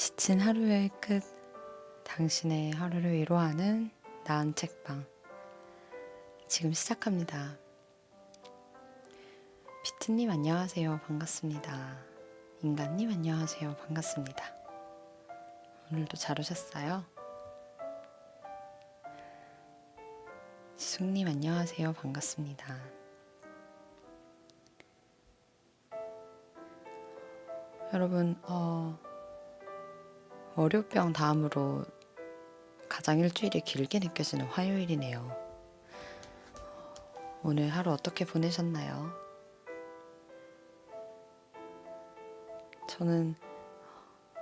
지친 하루의 끝, 당신의 하루를 위로하는 나은 책방. 지금 시작합니다. 비트님 안녕하세요. 반갑습니다. 인간님 안녕하세요. 반갑습니다. 오늘도 잘 오셨어요? 지숙님 안녕하세요. 반갑습니다. 여러분, 월요병 다음으로 가장 일주일이 길게 느껴지는 화요일이네요. 오늘 하루 어떻게 보내셨나요? 저는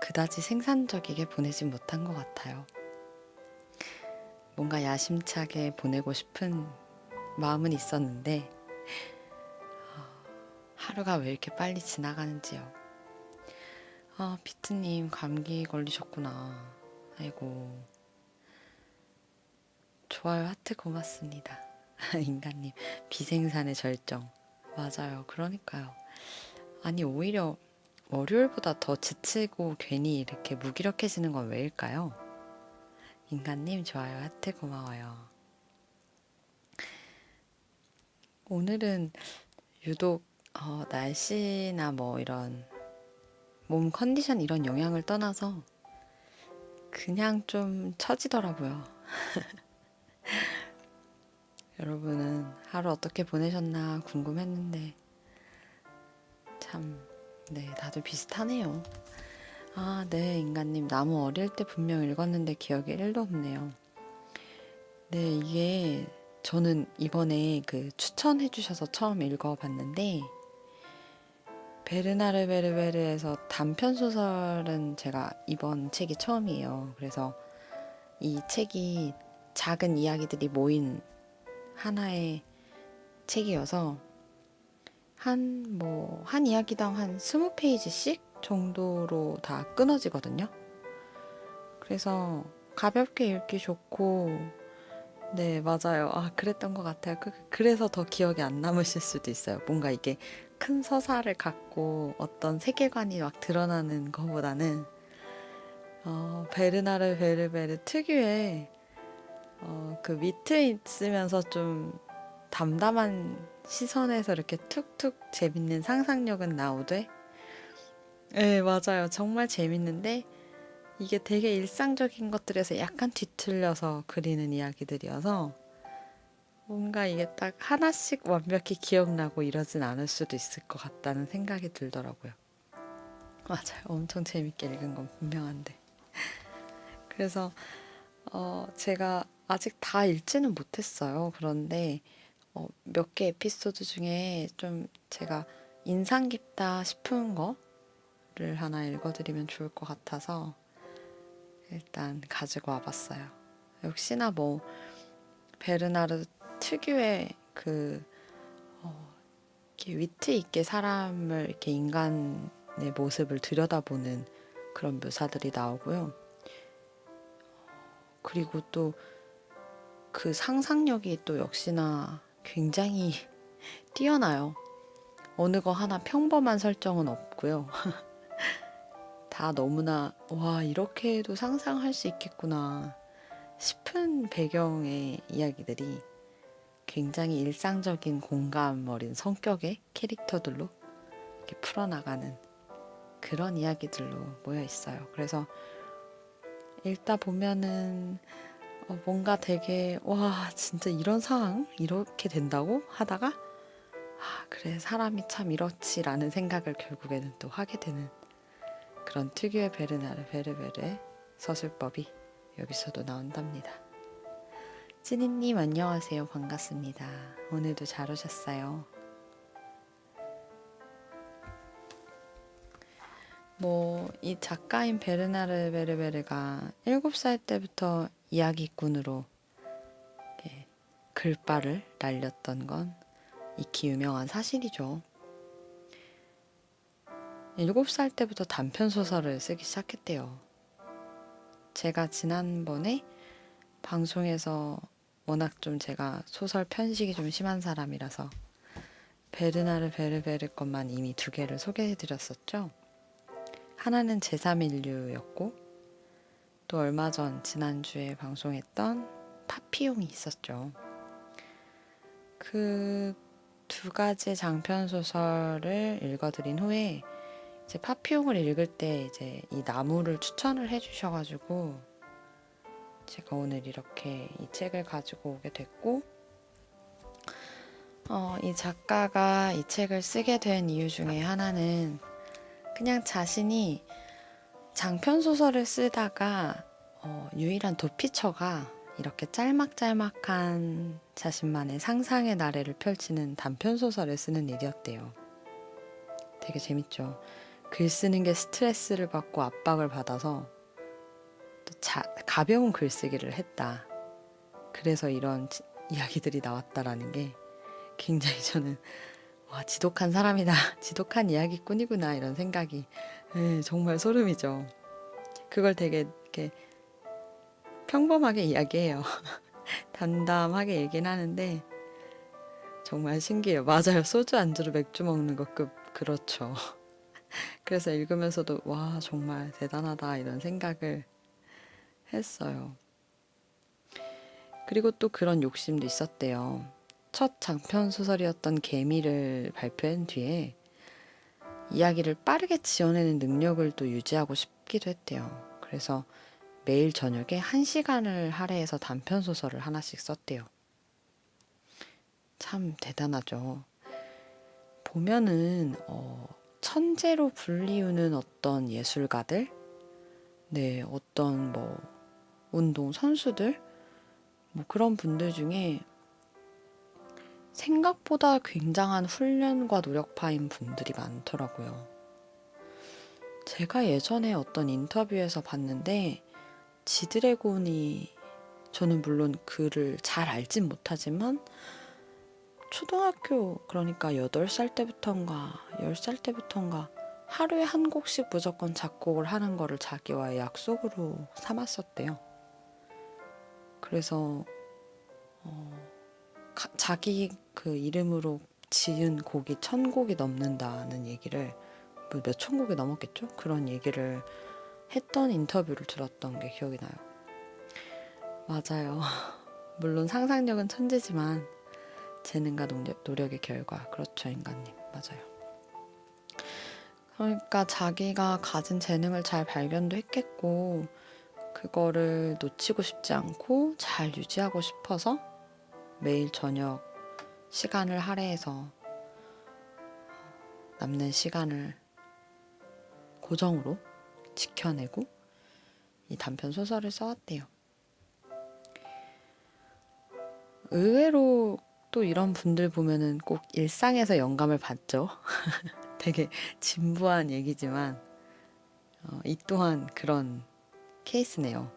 그다지 생산적이게 보내진 못한 것 같아요. 뭔가 야심차게 보내고 싶은 마음은 있었는데 하루가 왜 이렇게 빨리 지나가는지요. 비트님 감기 걸리셨구나. 아이고. 좋아요 하트 고맙습니다. 인간님 비생산의 절정. 맞아요. 그러니까요. 아니 오히려 월요일보다 더 지치고 괜히 이렇게 무기력해지는 건 왜일까요? 인간님 좋아요 하트 고마워요. 오늘은 유독 날씨나 뭐 이런 몸 컨디션 이런 영향을 떠나서 그냥 좀 처지더라고요. 여러분은 하루 어떻게 보내셨나 궁금했는데 참 네, 다들 비슷하네요. 네, 인간님 나무 어릴 때 분명 읽었는데 기억이 1도 없네요. 네, 이게 저는 이번에 그 추천해 주셔서 처음 읽어봤는데 베르나르 베르베르에서 단편 소설은 제가 이번 책이 처음이에요. 그래서 이 책이 작은 이야기들이 모인 하나의 책이어서 한 이야기당 한 20페이지씩 정도로 다 끊어지거든요. 그래서 가볍게 읽기 좋고, 네, 맞아요. 그랬던 것 같아요. 그래서 더 기억이 안 남으실 수도 있어요. 뭔가 이게 큰 서사를 갖고 어떤 세계관이 막 드러나는 것보다는, 베르나르 베르베르 특유의, 그 위트 있으면서 좀 담담한 시선에서 이렇게 툭툭 재밌는 상상력은 나오되, 네, 맞아요. 정말 재밌는데, 이게 되게 일상적인 것들에서 약간 뒤틀려서 그리는 이야기들이어서, 뭔가 이게 딱 하나씩 완벽히 기억나고 이러진 않을 수도 있을 것 같다는 생각이 들더라고요. 맞아요. 엄청 재밌게 읽은 건 분명한데. 그래서, 제가 아직 다 읽지는 못했어요. 그런데, 몇 개 에피소드 중에 좀 제가 인상 깊다 싶은 거를 하나 읽어드리면 좋을 것 같아서 일단 가지고 와봤어요. 역시나 뭐 베르나르 특유의 이렇게 위트 있게 사람을 이렇게 인간의 모습을 들여다보는 그런 묘사들이 나오고요. 그리고 또 그 상상력이 또 역시나 굉장히 뛰어나요. 어느 거 하나 평범한 설정은 없고요. 다 너무나 와 이렇게도 상상할 수 있겠구나 싶은 배경의 이야기들이 굉장히 일상적인 공감 어린 성격의 캐릭터들로 이렇게 풀어나가는 그런 이야기들로 모여 있어요. 그래서 읽다 보면은 뭔가 되게 와 진짜 이런 상황 이렇게 된다고 하다가 그래 사람이 참 이렇지라는 생각을 결국에는 또 하게 되는 그런 특유의 베르나르 베르베르의 서술법이 여기서도 나온답니다. 찐이님 안녕하세요. 반갑습니다. 오늘도 잘 오셨어요. 이 작가인 베르나르 베르베르가 7살 때부터 이야기꾼으로 글발을 날렸던 건 익히 유명한 사실이죠. 7살 때부터 단편소설을 쓰기 시작했대요. 제가 지난번에 방송에서 워낙 좀 제가 소설 편식이 좀 심한 사람이라서 베르나르 베르베르 것만 이미 2개를 소개해드렸었죠. 하나는 제3인류였고 또 얼마 전 지난주에 방송했던 파피용이 있었죠. 그 두 가지 장편 소설을 읽어드린 후에 이제 파피용을 읽을 때 이제 이 나무를 추천을 해주셔가지고 제가 오늘 이렇게 이 책을 가지고 오게 됐고, 이 작가가 이 책을 쓰게 된 이유 중에 하나는 그냥 자신이 장편 소설을 쓰다가 유일한 도피처가 이렇게 짤막짤막한 자신만의 상상의 나래를 펼치는 단편 소설을 쓰는 일이었대요. 되게 재밌죠. 글 쓰는 게 스트레스를 받고 압박을 받아서 또 가벼운 글쓰기를 했다. 그래서 이런 이야기들이 나왔다라는 게 굉장히 저는 와, 지독한 사람이다. 지독한 이야기꾼이구나 이런 생각이 정말 소름이죠. 그걸 되게 이렇게 평범하게 이야기해요. 담담하게 얘기는 하는데 정말 신기해요. 맞아요. 소주 안주로 맥주 먹는 것 급 그렇죠. 그래서 읽으면서도 와, 정말 대단하다 이런 생각을 했어요. 그리고 또 그런 욕심도 있었대요. 첫 장편 소설이었던 개미를 발표한 뒤에 이야기를 빠르게 지어내는 능력을 또 유지하고 싶기도 했대요. 그래서 매일 저녁에 1시간을 할애해서 단편 소설을 하나씩 썼대요. 참 대단하죠. 보면은 천재로 불리우는 어떤 예술가들, 네, 어떤 뭐 운동 선수들, 뭐 그런 분들 중에 생각보다 굉장한 훈련과 노력파인 분들이 많더라고요. 제가 예전에 어떤 인터뷰에서 봤는데 지드래곤이 저는 물론 그를 잘 알진 못하지만 초등학교 그러니까 8살 때부터인가 10살 때부터인가 하루에 한 곡씩 무조건 작곡을 하는 거를 자기와의 약속으로 삼았었대요. 그래서 자기 그 이름으로 지은 곡이 1000곡이 넘는다는 얘기를 뭐 몇천 곡이 넘었겠죠? 그런 얘기를 했던 인터뷰를 들었던 게 기억이 나요. 맞아요. 물론 상상력은 천재지만 재능과 노력의 결과. 그렇죠, 인간님. 맞아요. 그러니까 자기가 가진 재능을 잘 발견도 했겠고 그거를 놓치고 싶지 않고 잘 유지하고 싶어서 매일 저녁 시간을 할애해서 남는 시간을 고정으로 지켜내고 이 단편 소설을 써왔대요. 의외로 또 이런 분들 보면은 꼭 일상에서 영감을 받죠. 되게 진부한 얘기지만 이 또한 그런 케이스네요.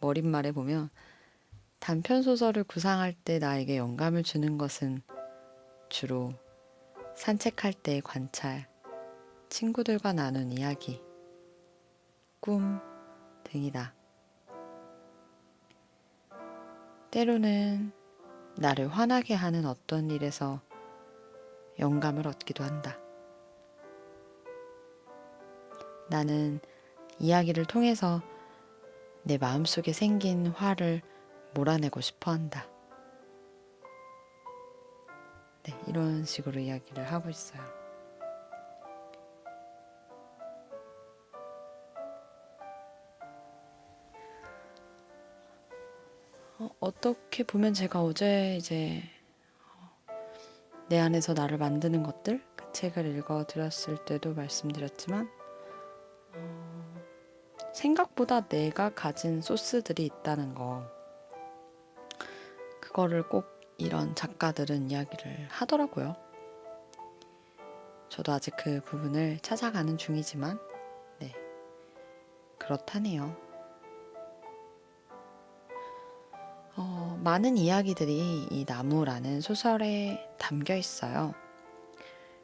머릿말에 보면 단편 소설을 구상할 때 나에게 영감을 주는 것은 주로 산책할 때의 관찰, 친구들과 나눈 이야기, 꿈 등이다. 때로는 나를 화나게 하는 어떤 일에서 영감을 얻기도 한다. 나는 이야기를 통해서 내 마음속에 생긴 화를 몰아내고 싶어 한다. 네, 이런 식으로 이야기를 하고 있어요. 어떻게 보면 제가 어제 이제 내 안에서 나를 만드는 것들 그 책을 읽어드렸을 때도 말씀드렸지만 생각보다 내가 가진 소스들이 있다는 거 그거를 꼭 이런 작가들은 이야기를 하더라고요. 저도 아직 그 부분을 찾아가는 중이지만 네, 그렇다네요. 많은 이야기들이 이 나무라는 소설에 담겨 있어요.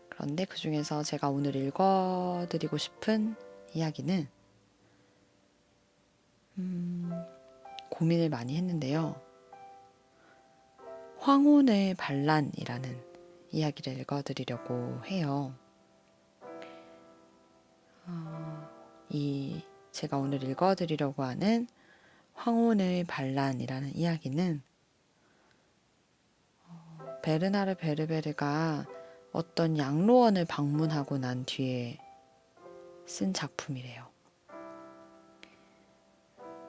그런데 그 중에서 제가 오늘 읽어드리고 싶은 이야기는 고민을 많이 했는데요. 황혼의 반란이라는 이야기를 읽어드리려고 해요. 이 제가 오늘 읽어드리려고 하는 황혼의 반란이라는 이야기는 베르나르 베르베르가 어떤 양로원을 방문하고 난 뒤에 쓴 작품이래요.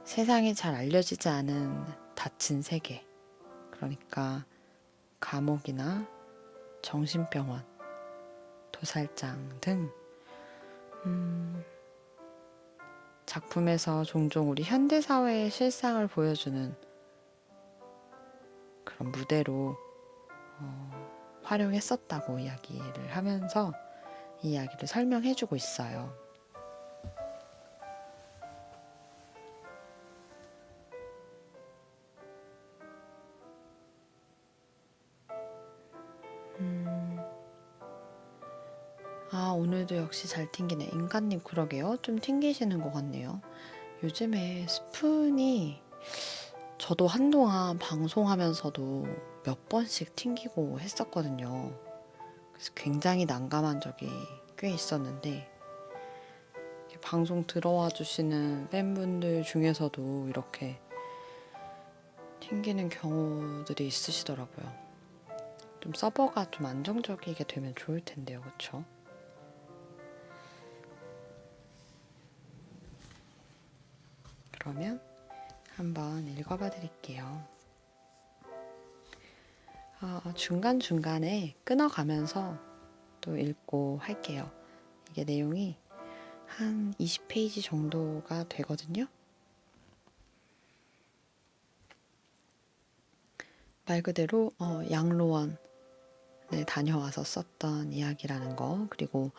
세상에 잘 알려지지 않은 닫힌 세계, 그러니까 감옥이나 정신병원, 도살장 등 작품에서 종종 우리 현대사회의 실상을 보여주는 그런 무대로 활용했었다고 이야기를 하면서 이 이야기를 설명해주고 있어요. 오늘도 역시 잘 튕기네. 인간님 그러게요. 좀 튕기시는 것 같네요. 요즘에 스푼이 저도 한동안 방송하면서도 몇 번씩 튕기고 했었거든요. 그래서 굉장히 난감한 적이 꽤 있었는데 방송 들어와 주시는 팬분들 중에서도 이렇게 튕기는 경우들이 있으시더라고요. 좀 서버가 좀 안정적이게 되면 좋을 텐데요. 그쵸? 그러면 한번 읽어봐 드릴게요. 중간중간에 끊어가면서 또 읽고 할게요. 이게 내용이 한 20페이지 정도가 되거든요. 말 그대로 양로원에 다녀와서 썼던 이야기라는 거, 그리고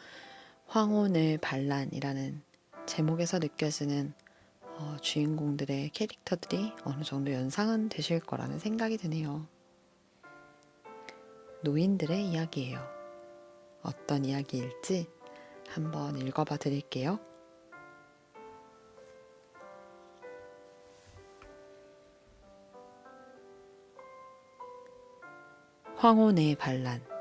황혼의 반란이라는 제목에서 느껴지는 주인공들의 캐릭터들이 어느 정도 연상은 되실 거라는 생각이 드네요. 노인들의 이야기예요. 어떤 이야기일지 한번 읽어봐 드릴게요. 황혼의 반란.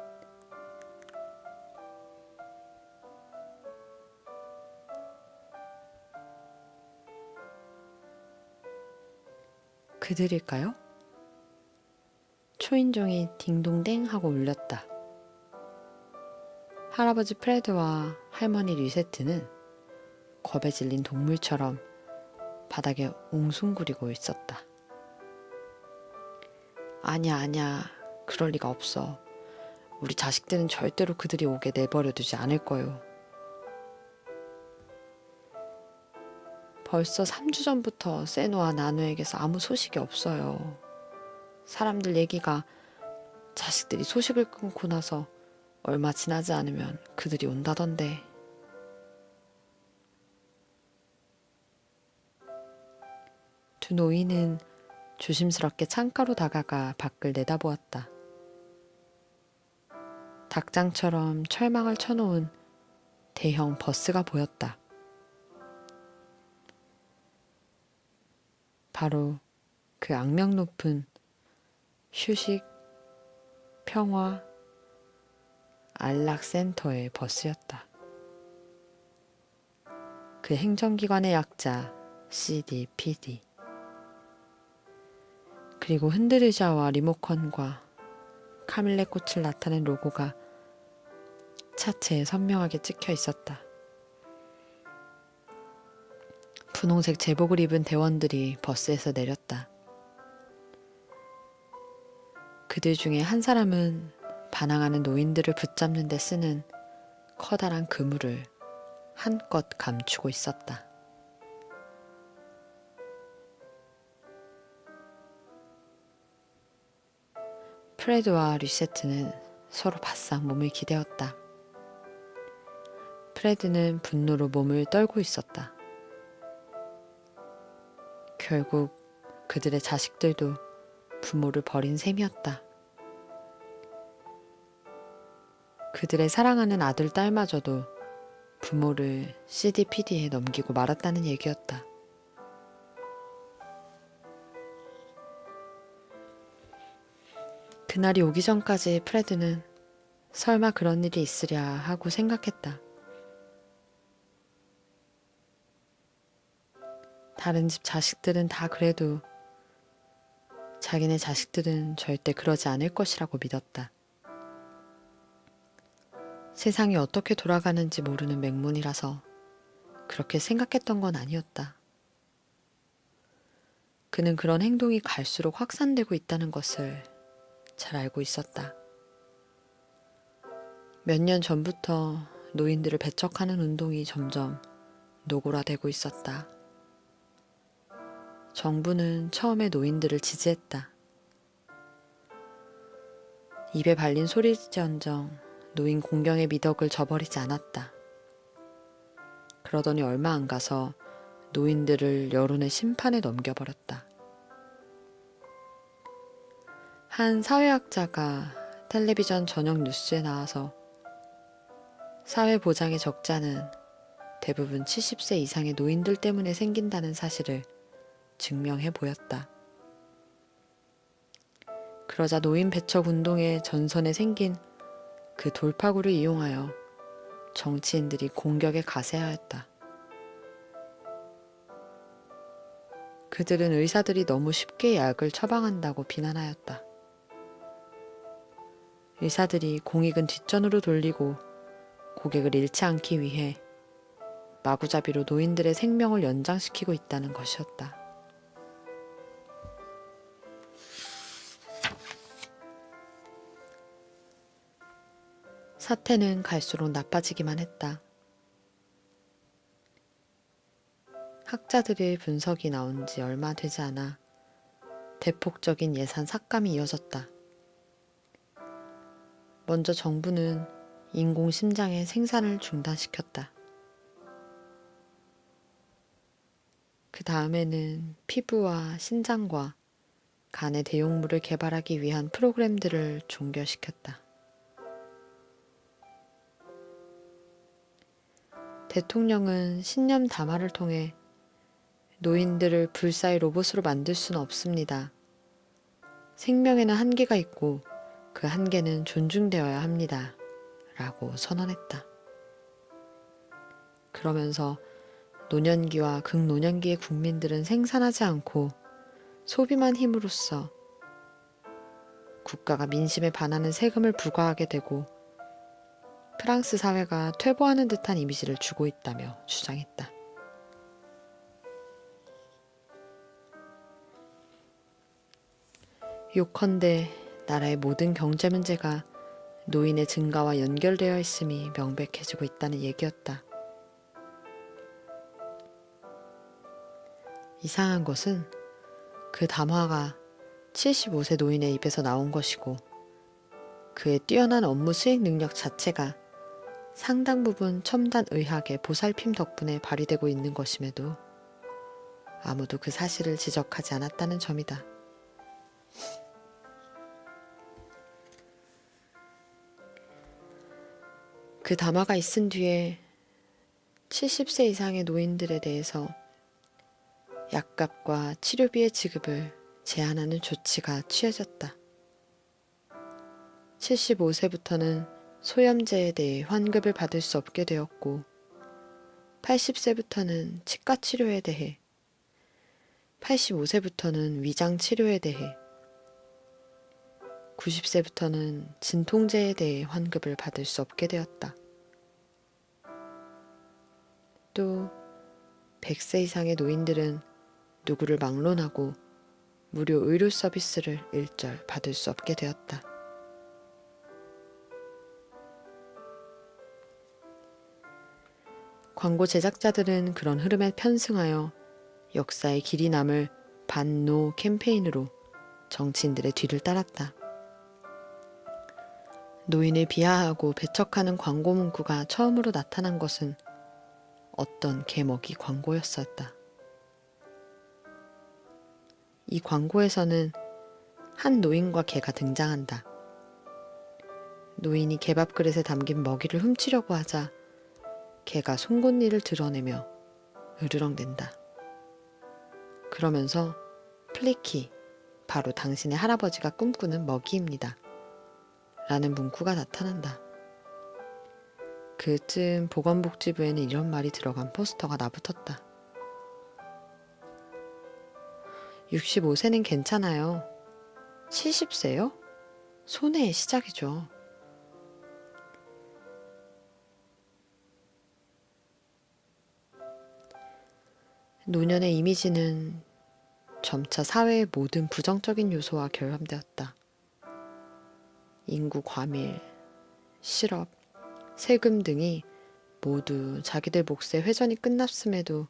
그들일까요? 초인종이 딩동댕 하고 울렸다. 할아버지 프레드와 할머니 리세트는 겁에 질린 동물처럼 바닥에 웅숭구리고 있었다. 아냐, 그럴 리가 없어. 우리 자식들은 절대로 그들이 오게 내버려 두지 않을 거요. 벌써 3주 전부터 세노와 나누에게서 아무 소식이 없어요. 사람들 얘기가 자식들이 소식을 끊고 나서 얼마 지나지 않으면 그들이 온다던데. 두 노인은 조심스럽게 창가로 다가가 밖을 내다보았다. 닭장처럼 철망을 쳐놓은 대형 버스가 보였다. 바로 그 악명 높은 휴식, 평화, 안락센터의 버스였다. 그 행정기관의 약자 CDPD. 그리고 흔들의자와 리모컨과 카밀레 꽃을 나타낸 로고가 차체에 선명하게 찍혀 있었다. 분홍색 제복을 입은 대원들이 버스에서 내렸다. 그들 중에 한 사람은 반항하는 노인들을 붙잡는 데 쓰는 커다란 그물을 한껏 감추고 있었다. 프레드와 리세트는 서로 바싹 몸을 기대었다. 프레드는 분노로 몸을 떨고 있었다. 결국 그들의 자식들도 부모를 버린 셈이었다. 그들의 사랑하는 아들, 딸마저도 부모를 CDPD에 넘기고 말았다는 얘기였다. 그날이 오기 전까지 프레드는 설마 그런 일이 있으랴 하고 생각했다. 다른 집 자식들은 다 그래도 자기네 자식들은 절대 그러지 않을 것이라고 믿었다. 세상이 어떻게 돌아가는지 모르는 맹문이라서 그렇게 생각했던 건 아니었다. 그는 그런 행동이 갈수록 확산되고 있다는 것을 잘 알고 있었다. 몇 년 전부터 노인들을 배척하는 운동이 점점 노골화되고 있었다. 정부는 처음에 노인들을 지지했다. 입에 발린 소리지언정 노인 공경의 미덕을 저버리지 않았다. 그러더니 얼마 안 가서 노인들을 여론의 심판에 넘겨버렸다. 한 사회학자가 텔레비전 저녁 뉴스에 나와서 사회보장의 적자는 대부분 70세 이상의 노인들 때문에 생긴다는 사실을 증명해 보였다. 그러자 노인 배척 운동의 전선에 생긴 그 돌파구를 이용하여 정치인들이 공격에 가세하였다. 그들은 의사들이 너무 쉽게 약을 처방한다고 비난하였다. 의사들이 공익은 뒷전으로 돌리고 고객을 잃지 않기 위해 마구잡이로 노인들의 생명을 연장시키고 있다는 것이었다. 사태는 갈수록 나빠지기만 했다. 학자들의 분석이 나온 지 얼마 되지 않아 대폭적인 예산 삭감이 이어졌다. 먼저 정부는 인공심장의 생산을 중단시켰다. 그 다음에는 피부와 신장과 간의 대용물을 개발하기 위한 프로그램들을 종결시켰다. 대통령은 신념 담화를 통해 노인들을 불사의 로봇으로 만들 수는 없습니다. 생명에는 한계가 있고 그 한계는 존중되어야 합니다. 라고 선언했다. 그러면서 노년기와 극노년기의 국민들은 생산하지 않고 소비만 힘으로써 국가가 민심에 반하는 세금을 부과하게 되고 프랑스 사회가 퇴보하는 듯한 이미지를 주고 있다며 주장했다. 요컨대 나라의 모든 경제 문제가 노인의 증가와 연결되어 있음이 명백해지고 있다는 얘기였다. 이상한 것은 그 담화가 75세 노인의 입에서 나온 것이고 그의 뛰어난 업무 수행 능력 자체가 상당 부분 첨단 의학의 보살핌 덕분에 발휘되고 있는 것임에도 아무도 그 사실을 지적하지 않았다는 점이다. 그 담화가 있은 뒤에 70세 이상의 노인들에 대해서 약값과 치료비의 지급을 제한하는 조치가 취해졌다. 75세부터는 소염제에 대해 환급을 받을 수 없게 되었고 80세부터는 치과 치료에 대해 85세부터는 위장 치료에 대해 90세부터는 진통제에 대해 환급을 받을 수 없게 되었다. 또 100세 이상의 노인들은 누구를 막론하고 무료 의료 서비스를 일절 받을 수 없게 되었다. 광고 제작자들은 그런 흐름에 편승하여 역사의 길이 남을 반노 캠페인으로 정치인들의 뒤를 따랐다. 노인을 비하하고 배척하는 광고 문구가 처음으로 나타난 것은 어떤 개먹이 광고였었다. 이 광고에서는 한 노인과 개가 등장한다. 노인이 개밥 그릇에 담긴 먹이를 훔치려고 하자 개가 송곳니를 드러내며 으르렁댄다. 그러면서 플리키, 바로 당신의 할아버지가 꿈꾸는 먹이입니다. 라는 문구가 나타난다. 그쯤 보건복지부에는 이런 말이 들어간 포스터가 나붙었다. 65세는 괜찮아요. 70세요? 손해의 시작이죠. 노년의 이미지는 점차 사회의 모든 부정적인 요소와 결합되었다. 인구 과밀, 실업, 세금 등이 모두 자기들 몫의 회전이 끝났음에도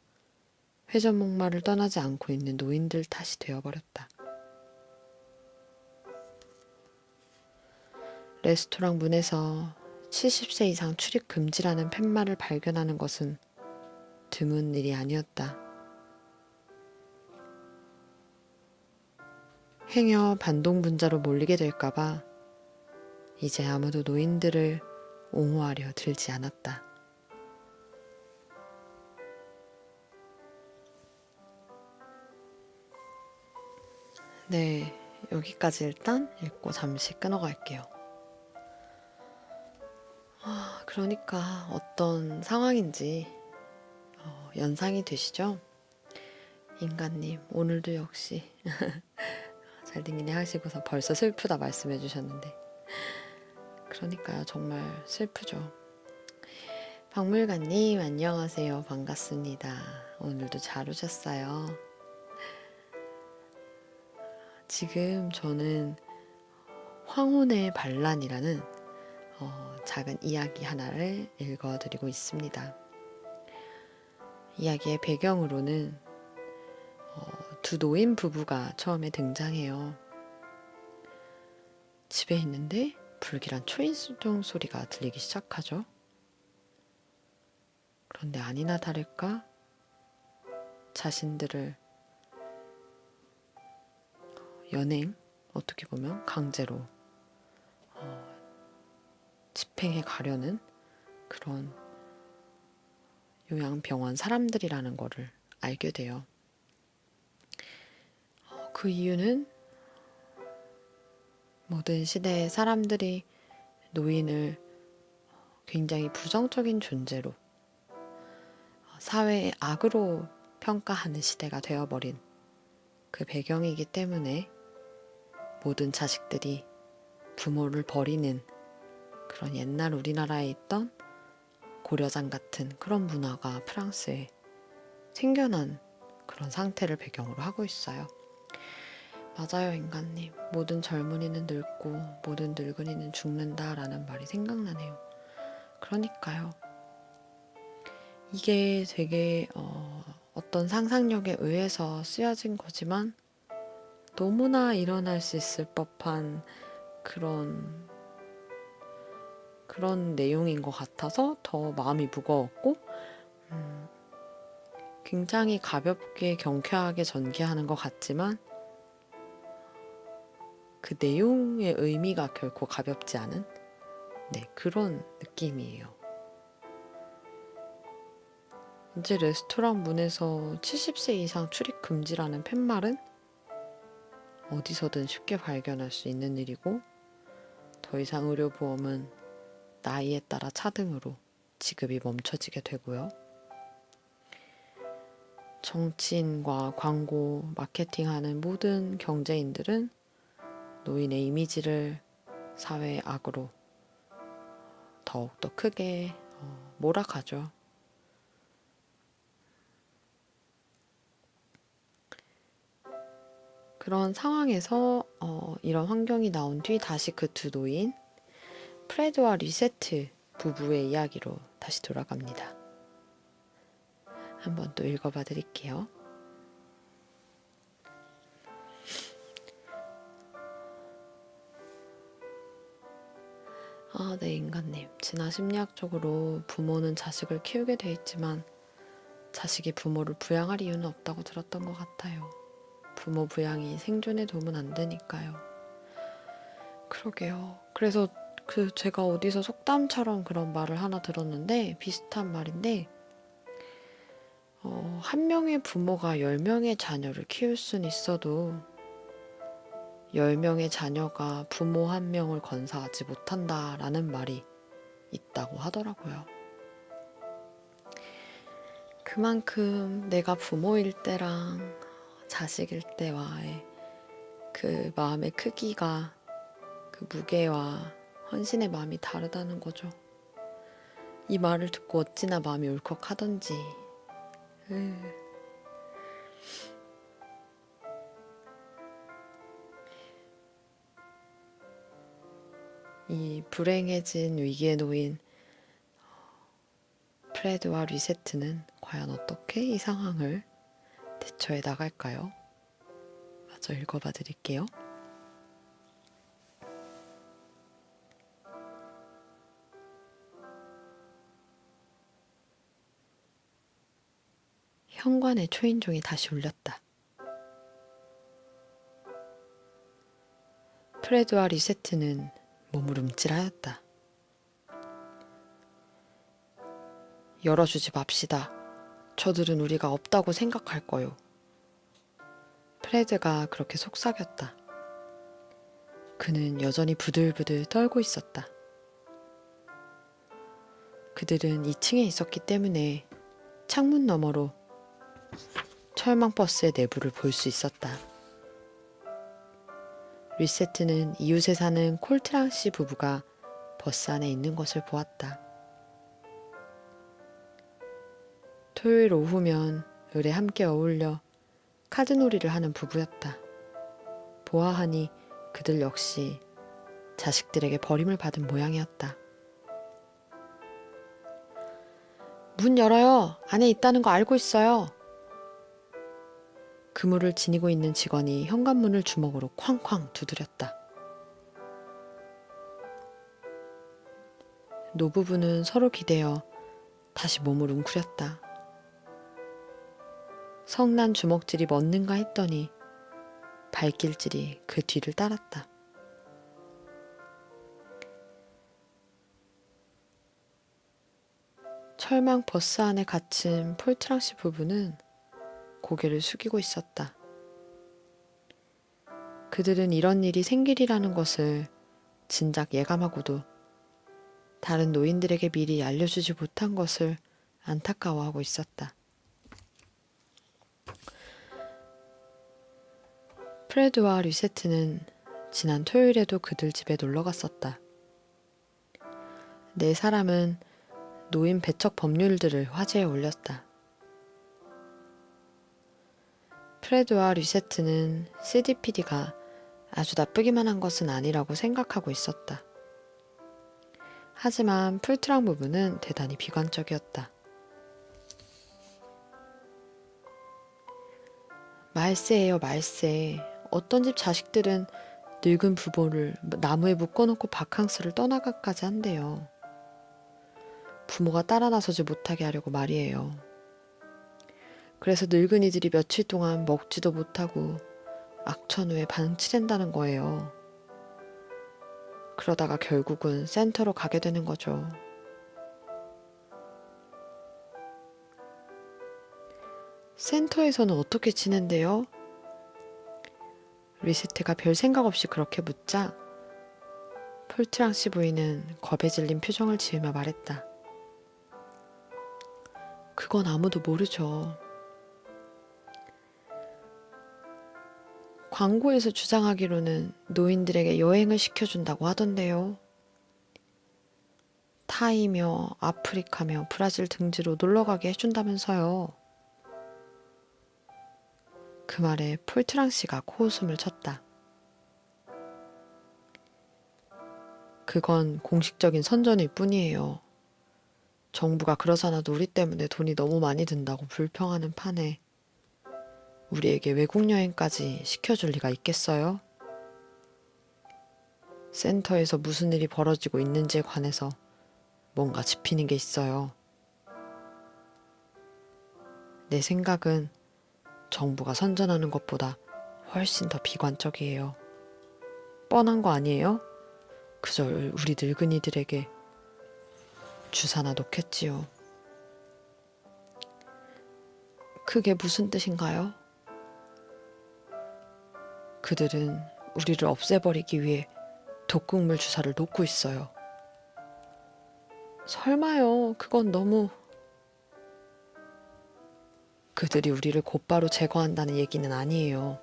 회전 목마를 떠나지 않고 있는 노인들 탓이 되어버렸다. 레스토랑 문에서 70세 이상 출입 금지라는 팻말을 발견하는 것은 드문 일이 아니었다. 행여 반동분자로 몰리게 될까봐 이제 아무도 노인들을 옹호하려 들지 않았다. 네, 여기까지 일단 읽고 잠시 끊어갈게요. 그러니까 어떤 상황인지 연상이 되시죠? 인간님, 오늘도 역시 잘생기네 하시고서 벌써 슬프다 말씀해 주셨는데, 그러니까요, 정말 슬프죠. 박물관님, 안녕하세요. 반갑습니다. 오늘도 잘 오셨어요. 지금 저는 황혼의 반란이라는 작은 이야기 하나를 읽어드리고 있습니다. 이야기의 배경으로는 두 노인 부부가 처음에 등장해요. 집에 있는데 불길한 초인종 소리가 들리기 시작하죠. 그런데 아니나 다를까 자신들을 연행, 어떻게 보면 강제로 집행해 가려는 그런 요양병원 사람들이라는 거를 알게 돼요. 그 이유는 모든 시대의 사람들이 노인을 굉장히 부정적인 존재로 사회의 악으로 평가하는 시대가 되어버린 그 배경이기 때문에 모든 자식들이 부모를 버리는 그런 옛날 우리나라에 있던 고려장 같은 그런 문화가 프랑스에 생겨난 그런 상태를 배경으로 하고 있어요. 맞아요, 인간님. 모든 젊은이는 늙고 모든 늙은이는 죽는다라는 말이 생각나네요. 그러니까요. 이게 되게 어떤 상상력에 의해서 쓰여진 거지만 너무나 일어날 수 있을 법한 그런 내용인 것 같아서 더 마음이 무거웠고 굉장히 가볍게 경쾌하게 전개하는 것 같지만 그 내용의 의미가 결코 가볍지 않은 그런 느낌이에요. 이제 레스토랑 문에서 70세 이상 출입 금지라는 팻말은 어디서든 쉽게 발견할 수 있는 일이고 더 이상 의료보험은 나이에 따라 차등으로 지급이 멈춰지게 되고요. 정치인과 광고, 마케팅하는 모든 경제인들은 노인의 이미지를 사회의 악으로 더욱더 크게 몰아가죠. 그런 상황에서 이런 환경이 나온 뒤 다시 그 두 노인 프레드와 리세트 부부의 이야기로 다시 돌아갑니다. 한번 또 읽어봐 드릴게요. 네, 인간님. 진화 심리학적으로 부모는 자식을 키우게 돼 있지만 자식이 부모를 부양할 이유는 없다고 들었던 것 같아요. 부모 부양이 생존에 도움은 안 되니까요. 그러게요. 그래서 제가 어디서 속담처럼 그런 말을 하나 들었는데 비슷한 말인데 한 명의 부모가 10명의 자녀를 키울 순 있어도 10명의 자녀가 부모 한 명을 건사하지 못한다라는 말이 있다고 하더라고요. 그만큼 내가 부모일 때랑 자식일 때와의 그 마음의 크기가 그 무게와 헌신의 마음이 다르다는 거죠. 이 말을 듣고 어찌나 마음이 울컥하던지. 이 불행해진 위기에 놓인 프레드와 리세트는 과연 어떻게 이 상황을 대처해 나갈까요? 마저 읽어봐 드릴게요. 현관의 초인종이 다시 울렸다. 프레드와 리세트는 몸을 움찔하였다. 열어주지 맙시다. 저들은 우리가 없다고 생각할 거요. 프레드가 그렇게 속삭였다. 그는 여전히 부들부들 떨고 있었다. 그들은 2층에 있었기 때문에 창문 너머로 철망버스의 내부를 볼 수 있었다. 리세트는 이웃에 사는 콜트랑씨 부부가 버스 안에 있는 것을 보았다. 토요일 오후면 을에 함께 어울려 카드놀이를 하는 부부였다. 보아하니 그들 역시 자식들에게 버림을 받은 모양이었다. 문 열어요. 안에 있다는 거 알고 있어요. 그물을 지니고 있는 직원이 현관문을 주먹으로 쾅쾅 두드렸다. 노부부는 서로 기대어 다시 몸을 웅크렸다. 성난 주먹질이 멎는가 했더니 발길질이 그 뒤를 따랐다. 철망 버스 안에 갇힌 폴트랑씨 부부는 고개를 숙이고 있었다. 그들은 이런 일이 생길이라는 것을 진작 예감하고도 다른 노인들에게 미리 알려주지 못한 것을 안타까워하고 있었다. 프레드와 리세트는 지난 토요일에도 그들 집에 놀러 갔었다. 네 사람은 노인 배척 법률들을 화제에 올렸다. 프레드와 리세트는 CDPD가 아주 나쁘기만 한 것은 아니라고 생각하고 있었다. 하지만 풀트랑 부부는 대단히 비관적이었다. 말세예요, 말세. 어떤 집 자식들은 늙은 부모를 나무에 묶어놓고 바캉스를 떠나가까지 한대요. 부모가 따라 나서지 못하게 하려고 말이에요. 그래서 늙은이들이 며칠 동안 먹지도 못하고 악천후에 방치된다는 거예요. 그러다가 결국은 센터로 가게 되는 거죠. 센터에서는 어떻게 지낸대요? 리세트가 별 생각 없이 그렇게 묻자 폴트랑 씨 부인은 겁에 질린 표정을 지으며 말했다. 그건 아무도 모르죠. 광고에서 주장하기로는 노인들에게 여행을 시켜준다고 하던데요. 타이며 아프리카며 브라질 등지로 놀러가게 해준다면서요. 그 말에 폴트랑 씨가 코웃음을 쳤다. 그건 공식적인 선전일 뿐이에요. 정부가 그러잖아도 우리 때문에 돈이 너무 많이 든다고 불평하는 판에 우리에게 외국 여행까지 시켜줄 리가 있겠어요? 센터에서 무슨 일이 벌어지고 있는지에 관해서 뭔가 짚히는 게 있어요. 내 생각은 정부가 선전하는 것보다 훨씬 더 비관적이에요. 뻔한 거 아니에요? 그저 우리 늙은이들에게 주사나 놓겠지요. 그게 무슨 뜻인가요? 그들은 우리를 없애버리기 위해 독극물 주사를 놓고 있어요. 설마요. 그건 너무... 그들이 우리를 곧바로 제거한다는 얘기는 아니에요.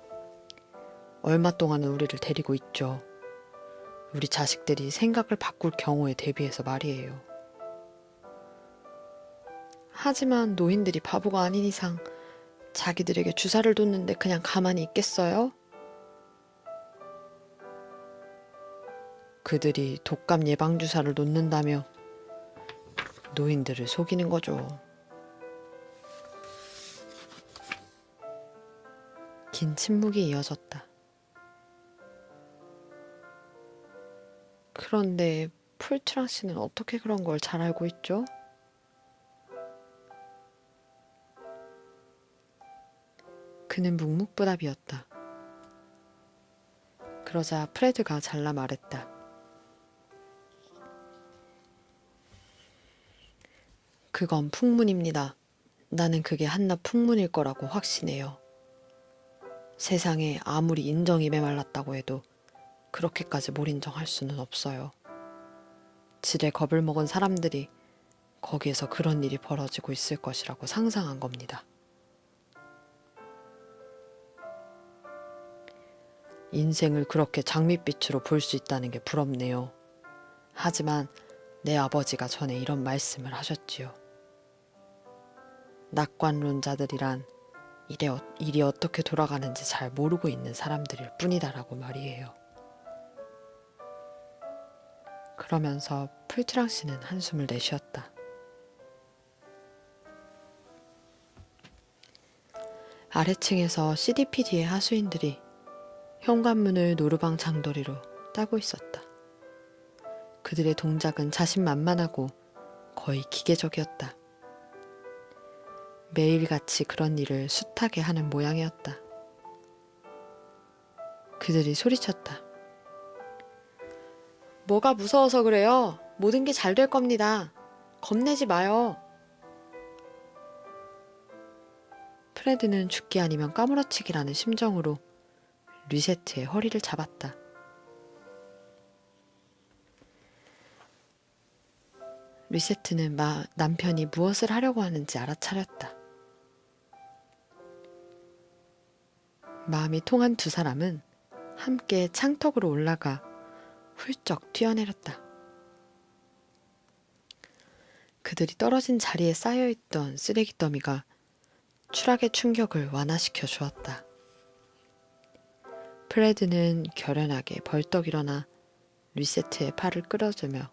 얼마 동안은 우리를 데리고 있죠. 우리 자식들이 생각을 바꿀 경우에 대비해서 말이에요. 하지만 노인들이 바보가 아닌 이상 자기들에게 주사를 뒀는데 그냥 가만히 있겠어요? 그들이 독감 예방주사를 놓는다며 노인들을 속이는 거죠. 긴 침묵이 이어졌다. 그런데 풀트랑 씨는 어떻게 그런 걸 잘 알고 있죠? 그는 묵묵부답이었다. 그러자 프레드가 잘라 말했다. 그건 풍문입니다. 나는 그게 한낱 풍문일 거라고 확신해요. 세상에 아무리 인정이 메말랐다고 해도 그렇게까지 못 인정할 수는 없어요. 지레 겁을 먹은 사람들이 거기에서 그런 일이 벌어지고 있을 것이라고 상상한 겁니다. 인생을 그렇게 장밋빛으로 볼 수 있다는 게 부럽네요. 하지만 내 아버지가 전에 이런 말씀을 하셨지요. 낙관론자들이란 일이 어떻게 돌아가는지 잘 모르고 있는 사람들일 뿐이다라고 말이에요. 그러면서 풀트랑 씨는 한숨을 내쉬었다. 아래층에서 CDPD의 하수인들이 현관문을 노루방 장도리로 따고 있었다. 그들의 동작은 자신만만하고 거의 기계적이었다. 매일같이 그런 일을 숱하게 하는 모양이었다. 그들이 소리쳤다. 뭐가 무서워서 그래요? 모든 게 잘 될 겁니다. 겁내지 마요. 프레드는 죽기 아니면 까무러치기라는 심정으로 리세트의 허리를 잡았다. 리세트는 남편이 무엇을 하려고 하는지 알아차렸다. 마음이 통한 두 사람은 함께 창턱으로 올라가 훌쩍 뛰어내렸다. 그들이 떨어진 자리에 쌓여있던 쓰레기 더미가 추락의 충격을 완화시켜 주었다. 프레드는 결연하게 벌떡 일어나 리세트의 팔을 끌어주며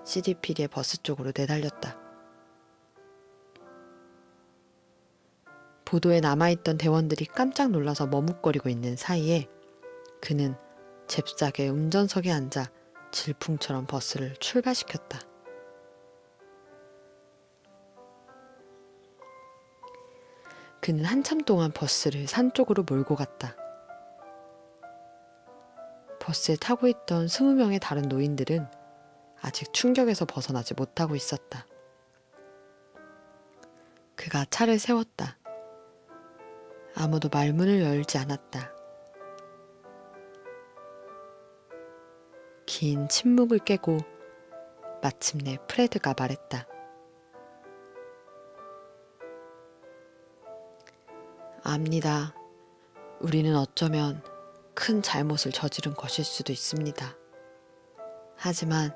CDPD의 버스 쪽으로 내달렸다. 보도에 남아있던 대원들이 깜짝 놀라서 머뭇거리고 있는 사이에 그는 잽싸게 운전석에 앉아 질풍처럼 버스를 출발시켰다. 그는 한참 동안 버스를 산 쪽으로 몰고 갔다. 버스에 타고 있던 20명의 다른 노인들은 아직 충격에서 벗어나지 못하고 있었다. 그가 차를 세웠다. 아무도 말문을 열지 않았다. 긴 침묵을 깨고 마침내 프레드가 말했다. 압니다. 우리는 어쩌면 큰 잘못을 저지른 것일 수도 있습니다. 하지만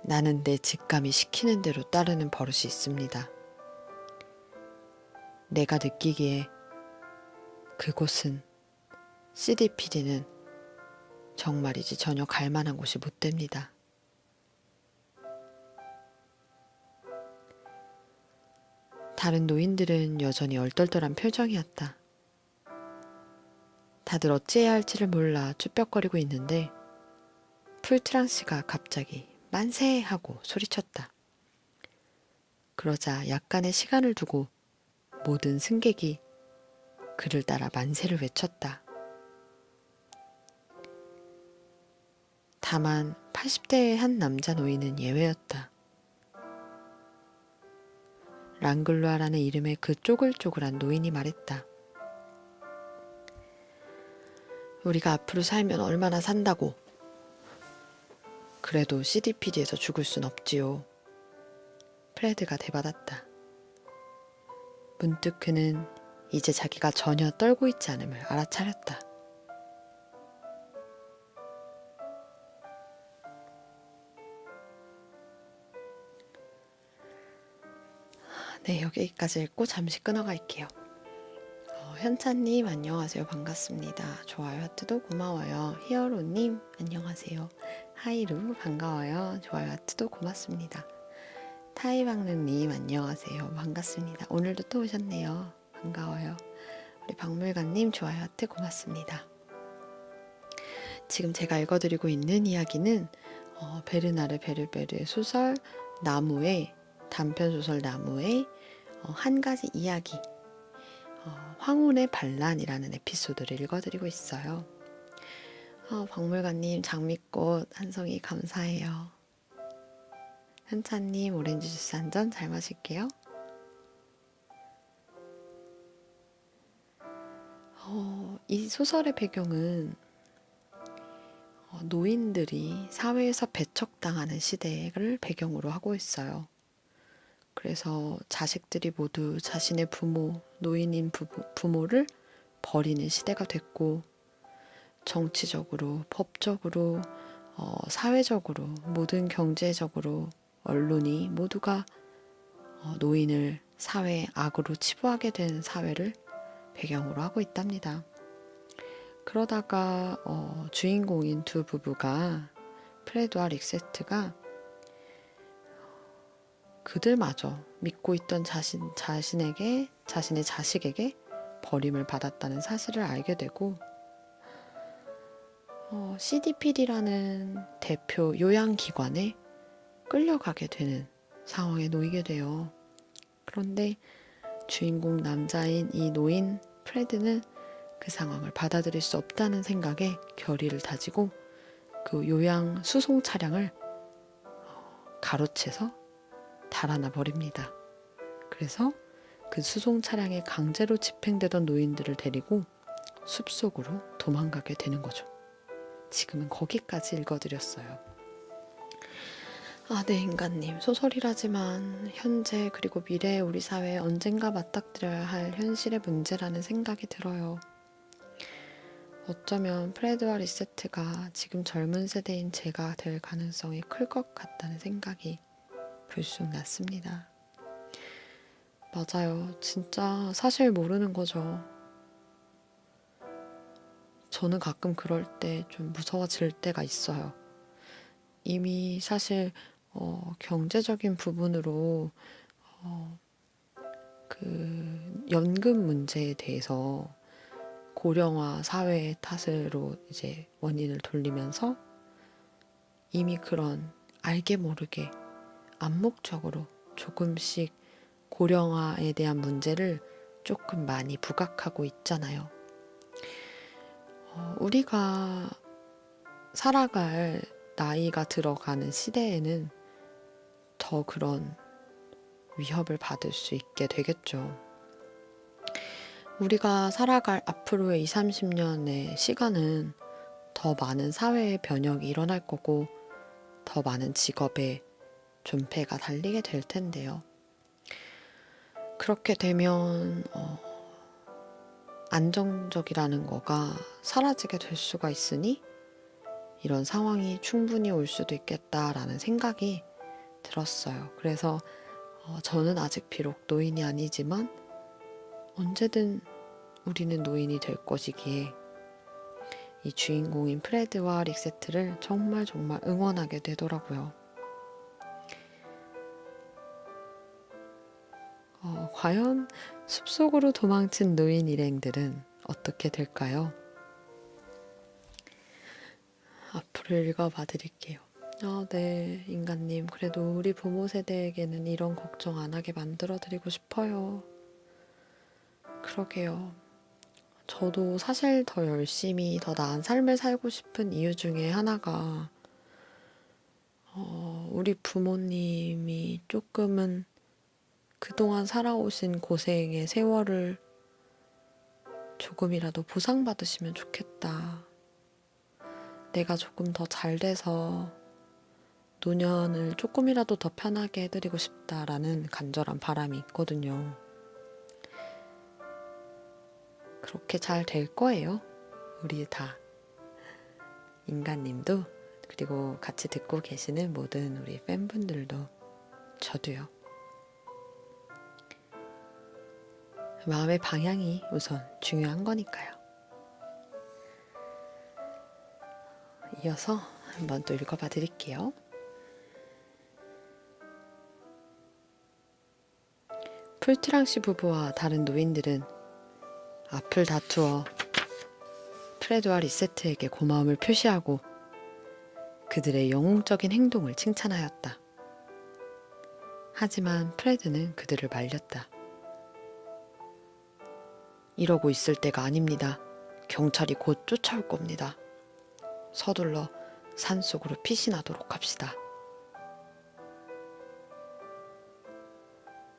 나는 내 직감이 시키는 대로 따르는 버릇이 있습니다. 내가 느끼기에 그곳은 CDPD는 정말이지 전혀 갈 만한 곳이 못 됩니다. 다른 노인들은 여전히 얼떨떨한 표정이었다. 다들 어찌해야 할지를 몰라 쭈뼛거리고 있는데 풀트랑 씨가 갑자기 만세! 하고 소리쳤다. 그러자 약간의 시간을 두고 모든 승객이 그를 따라 만세를 외쳤다. 다만 80대의 한 남자 노인은 예외였다. 랑글루아라는 이름의 그 쪼글쪼글한 노인이 말했다. 우리가 앞으로 살면 얼마나 산다고. 그래도 CDPD에서 죽을 순 없지요. 프레드가 대받았다. 문득 그는 이제 자기가 전혀 떨고 있지 않음을 알아차렸다. 네, 여기까지 읽고 잠시 끊어갈게요. 현찬님 안녕하세요. 반갑습니다. 좋아요 하트도 고마워요. 히어로님 안녕하세요. 하이루 반가워요. 좋아요 하트도 고맙습니다. 타이박느님 안녕하세요. 반갑습니다. 오늘도 또 오셨네요. 반가워요. 우리 박물관님 좋아요 하트 고맙습니다. 지금 제가 읽어드리고 있는 이야기는 베르나르 베르베르 소설 나무의 단편소설 나무의 한 가지 이야기 황혼의 반란이라는 에피소드를 읽어드리고 있어요. 박물관님 장미꽃 한 송이 감사해요. 현찬님 오렌지 주스 한 잔 잘 마실게요. 이 소설의 배경은 노인들이 사회에서 배척당하는 시대를 배경으로 하고 있어요. 그래서 자식들이 모두 자신의 부모, 노인인 부모를 버리는 시대가 됐고 정치적으로, 법적으로, 사회적으로, 모든 경제적으로 언론이 모두가 노인을 사회의 악으로 치부하게 된 사회를 배경으로 하고 있답니다. 그러다가 주인공인 두 부부가 프레드와 릭세트가 그들마저 믿고 있던 자신의 자식에게 버림을 받았다는 사실을 알게 되고 CDPD라는 대표 요양기관에 끌려가게 되는 상황에 놓이게 돼요. 그런데 주인공 남자인 이 노인 프레드는 그 상황을 받아들일 수 없다는 생각에 결의를 다지고 그 요양 수송 차량을 가로채서 달아나 버립니다. 그래서 그 수송 차량에 강제로 집행되던 노인들을 데리고 숲속으로 도망가게 되는 거죠. 지금은 거기까지 읽어드렸어요. 네, 인간님. 소설이라지만 현재 그리고 미래의 우리 사회에 언젠가 맞닥뜨려야 할 현실의 문제라는 생각이 들어요. 어쩌면 프레드와 리세트가 지금 젊은 세대인 제가 될 가능성이 클 것 같다는 생각이 불쑥 났습니다. 맞아요. 진짜 사실 모르는 거죠. 저는 가끔 그럴 때 좀 무서워질 때가 있어요. 이미 사실 경제적인 부분으로 그 연금 문제에 대해서 고령화 사회의 탓으로 이제 원인을 돌리면서 이미 그런 알게 모르게 암묵적으로 조금씩 고령화에 대한 문제를 조금 많이 부각하고 있잖아요. 우리가 살아갈 나이가 들어가는 시대에는 더 그런 위협을 받을 수 있게 되겠죠. 우리가 살아갈 앞으로의 20, 30년의 시간은 더 많은 사회의 변혁이 일어날 거고 더 많은 직업의 존폐가 달리게 될 텐데요. 그렇게 되면 안정적이라는 거가 사라지게 될 수가 있으니 이런 상황이 충분히 올 수도 있겠다라는 생각이 들었어요. 그래서 저는 아직 비록 노인이 아니지만 언제든 우리는 노인이 될 것이기에 이 주인공인 프레드와 릭세트를 정말 응원하게 되더라고요. 과연 숲속으로 도망친 노인 일행들은 어떻게 될까요? 앞으로 읽어봐 드릴게요. 네, 인간님. 그래도 우리 부모 세대에게는 이런 걱정 안 하게 만들어 드리고 싶어요. 그러게요. 저도 사실 더 열심히 더 나은 삶을 살고 싶은 이유 중에 하나가 우리 부모님이 조금은 그동안 살아오신 고생의 세월을 조금이라도 보상받으시면 좋겠다. 내가 조금 더 잘 돼서 노년을 조금이라도 더 편하게 해드리고 싶다라는 간절한 바람이 있거든요. 그렇게 잘 될 거예요. 우리 다. 인간님도, 그리고 같이 듣고 계시는 모든 우리 팬분들도, 저도요. 마음의 방향이 우선 중요한 거니까요. 이어서 한번 또 읽어봐 드릴게요. 풀트랑 씨 부부와 다른 노인들은 앞을 다투어 프레드와 리세트에게 고마움을 표시하고 그들의 영웅적인 행동을 칭찬하였다. 하지만 프레드는 그들을 말렸다. 이러고 있을 때가 아닙니다. 경찰이 곧 쫓아올 겁니다. 서둘러 산속으로 피신하도록 합시다.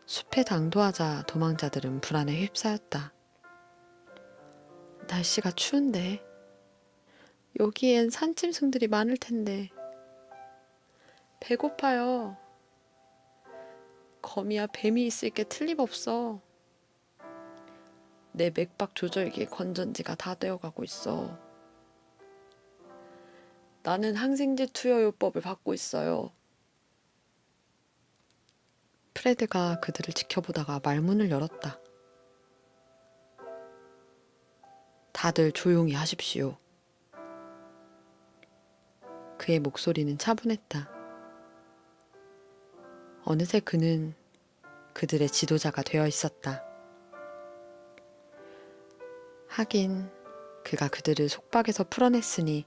숲에 당도하자 도망자들은 불안에 휩싸였다. 날씨가 추운데, 여기엔 산짐승들이 많을 텐데. 배고파요. 거미야 뱀이 있을 게 틀림없어. 내 맥박 조절기의 건전지가 다 되어가고 있어. 나는 항생제 투여요법을 받고 있어요. 프레드가 그들을 지켜보다가 말문을 열었다. 다들 조용히 하십시오. 그의 목소리는 차분했다. 어느새 그는 그들의 지도자가 되어 있었다. 하긴 그가 그들을 속박에서 풀어냈으니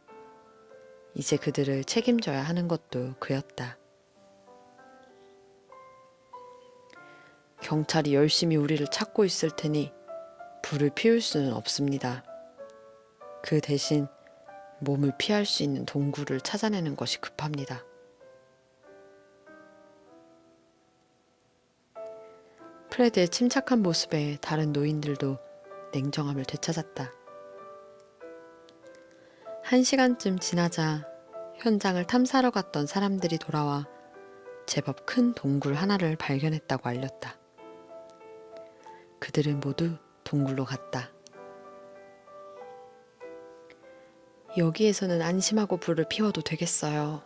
이제 그들을 책임져야 하는 것도 그였다. 경찰이 열심히 우리를 찾고 있을 테니 불을 피울 수는 없습니다. 그 대신 몸을 피할 수 있는 동굴을 찾아내는 것이 급합니다. 프레드의 침착한 모습에 다른 노인들도 냉정함을 되찾았다. 1시간쯤 지나자 현장을 탐사하러 갔던 사람들이 돌아와 제법 큰 동굴 하나를 발견했다고 알렸다. 그들은 모두 동굴로 갔다. 여기에서는 안심하고 불을 피워도 되겠어요.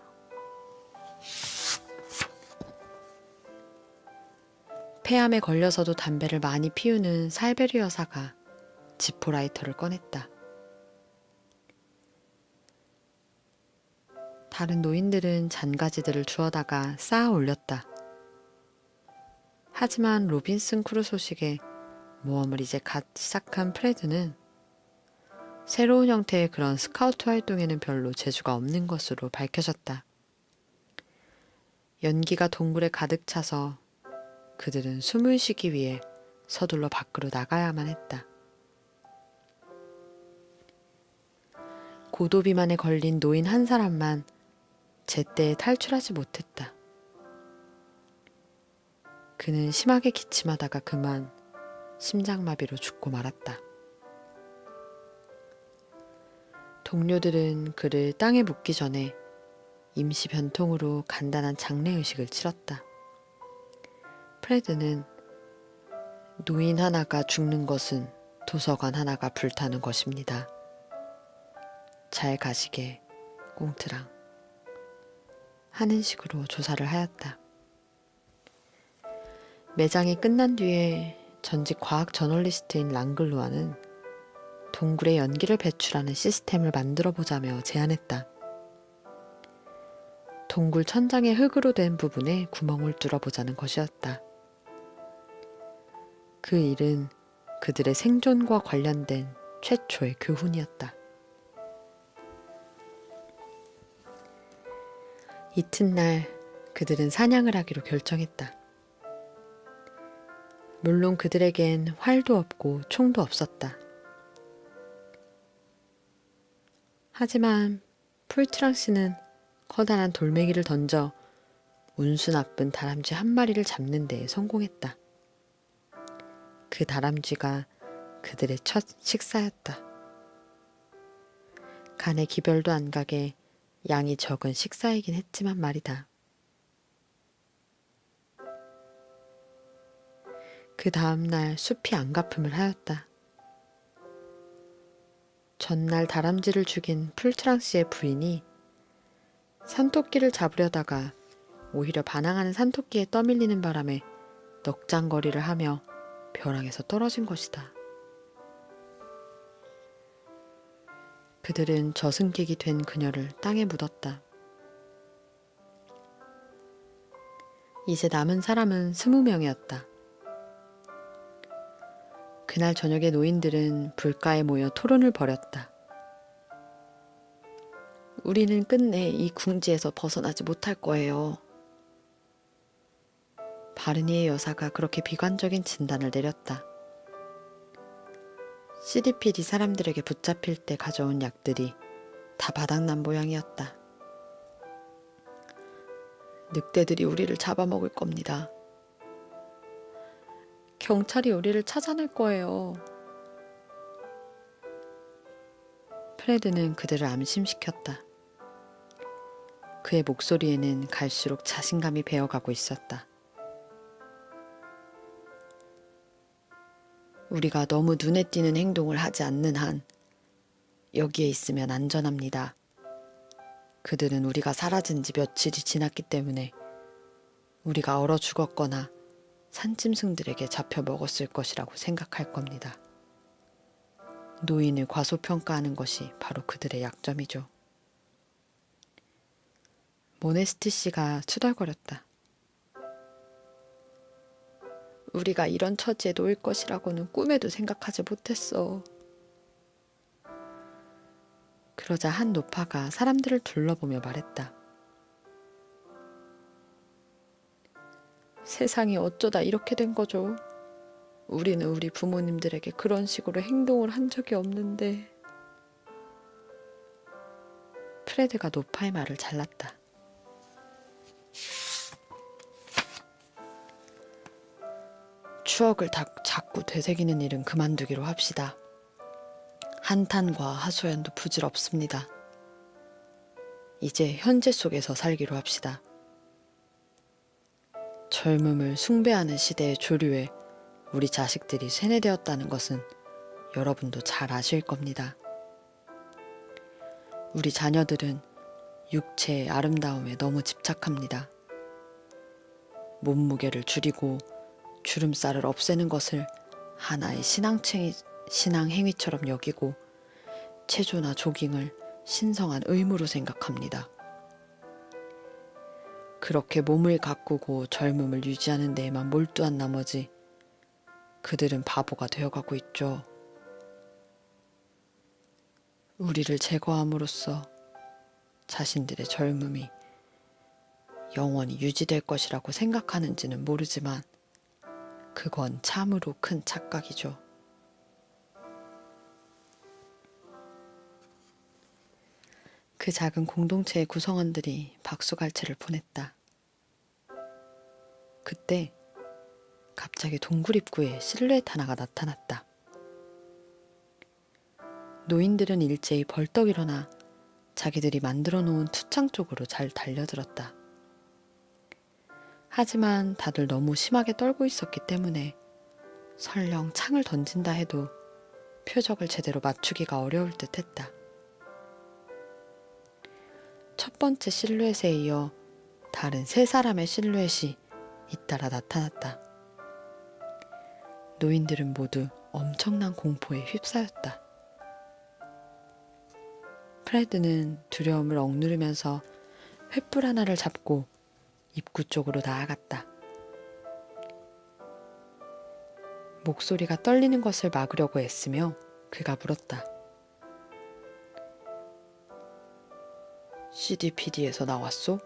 폐암에 걸려서도 담배를 많이 피우는 살베리 여사가 지포라이터를 꺼냈다. 다른 노인들은 잔가지들을 주워다가 쌓아 올렸다. 하지만 로빈슨 크루 소식에 모험을 이제 갓 시작한 프레드는 새로운 형태의 그런 스카우트 활동에는 별로 재주가 없는 것으로 밝혀졌다. 연기가 동굴에 가득 차서 그들은 숨을 쉬기 위해 서둘러 밖으로 나가야만 했다. 고도비만에 걸린 노인 한 사람만 제때에 탈출하지 못했다. 그는 심하게 기침하다가 그만 심장마비로 죽고 말았다. 동료들은 그를 땅에 묻기 전에 임시 변통으로 간단한 장례의식을 치렀다. 프레드는 노인 하나가 죽는 것은 도서관 하나가 불타는 것입니다. 잘 가시게 꽁트랑 하는 식으로 조사를 하였다. 매장이 끝난 뒤에 전직 과학 저널리스트인 랑글루아는 동굴에 연기를 배출하는 시스템을 만들어 보자며 제안했다. 동굴 천장의 흙으로 된 부분에 구멍을 뚫어보자는 것이었다. 그 일은 그들의 생존과 관련된 최초의 교훈이었다. 이튿날 그들은 사냥을 하기로 결정했다. 물론 그들에겐 활도 없고 총도 없었다. 하지만 풀트랑 씨는 커다란 돌멩이를 던져 운수 나쁜 다람쥐 한 마리를 잡는 데 성공했다. 그 다람쥐가 그들의 첫 식사였다. 간에 기별도 안 가게 양이 적은 식사이긴 했지만 말이다. 그 다음날 숲이 안갚음을 하였다. 전날 다람쥐를 죽인 풀트랑 씨의 부인이 산토끼를 잡으려다가 오히려 반항하는 산토끼에 떠밀리는 바람에 넉장거리를 하며 벼랑에서 떨어진 것이다. 그들은 저승객이 된 그녀를 땅에 묻었다. 이제 남은 사람은 20명이었다. 그날 저녁에 노인들은 불가에 모여 토론을 벌였다. 우리는 끝내 이 궁지에서 벗어나지 못할 거예요. 바르니의 여사가 그렇게 비관적인 진단을 내렸다. CDPD 사람들에게 붙잡힐 때 가져온 약들이 다 바닥난 모양이었다. 늑대들이 우리를 잡아먹을 겁니다. 경찰이 우리를 찾아낼 거예요. 프레드는 그들을 안심시켰다. 그의 목소리에는 갈수록 자신감이 배어가고 있었다. 우리가 너무 눈에 띄는 행동을 하지 않는 한 여기에 있으면 안전합니다. 그들은 우리가 사라진 지 며칠이 지났기 때문에 우리가 얼어 죽었거나 산짐승들에게 잡혀 먹었을 것이라고 생각할 겁니다. 노인을 과소평가하는 것이 바로 그들의 약점이죠. 모네스티 씨가 투덜거렸다. 우리가 이런 처지에 놓일 것이라고는 꿈에도 생각하지 못했어. 그러자 한 노파가 사람들을 둘러보며 말했다. 세상이 어쩌다 이렇게 된 거죠. 우리는 우리 부모님들에게 그런 식으로 행동을 한 적이 없는데. 프레드가 노파의 말을 잘랐다. 추억을 자꾸 되새기는 일은 그만두기로 합시다. 한탄과 하소연도 부질없습니다. 이제 현재 속에서 살기로 합시다. 젊음을 숭배하는 시대의 조류에 우리 자식들이 세뇌되었다는 것은 여러분도 잘 아실 겁니다. 우리 자녀들은 육체의 아름다움에 너무 집착합니다. 몸무게를 줄이고 주름살을 없애는 것을 하나의 신앙 행위처럼 여기고 체조나 조깅을 신성한 의무로 생각합니다. 그렇게 몸을 가꾸고 젊음을 유지하는 데에만 몰두한 나머지 그들은 바보가 되어가고 있죠. 우리를 제거함으로써 자신들의 젊음이 영원히 유지될 것이라고 생각하는지는 모르지만 그건 참으로 큰 착각이죠. 그 작은 공동체의 구성원들이 박수갈채를 보냈다. 그때 갑자기 동굴 입구에 실루엣 하나가 나타났다. 노인들은 일제히 벌떡 일어나 자기들이 만들어 놓은 투창 쪽으로 잘 달려들었다. 하지만 다들 너무 심하게 떨고 있었기 때문에 설령 창을 던진다 해도 표적을 제대로 맞추기가 어려울 듯 했다. 첫 번째 실루엣에 이어 다른 세 사람의 실루엣이 잇따라 나타났다. 노인들은 모두 엄청난 공포에 휩싸였다. 프레드는 두려움을 억누르면서 횃불 하나를 잡고 입구 쪽으로 나아갔다. 목소리가 떨리는 것을 막으려고 애쓰며 그가 물었다. CDPD에서 나왔소?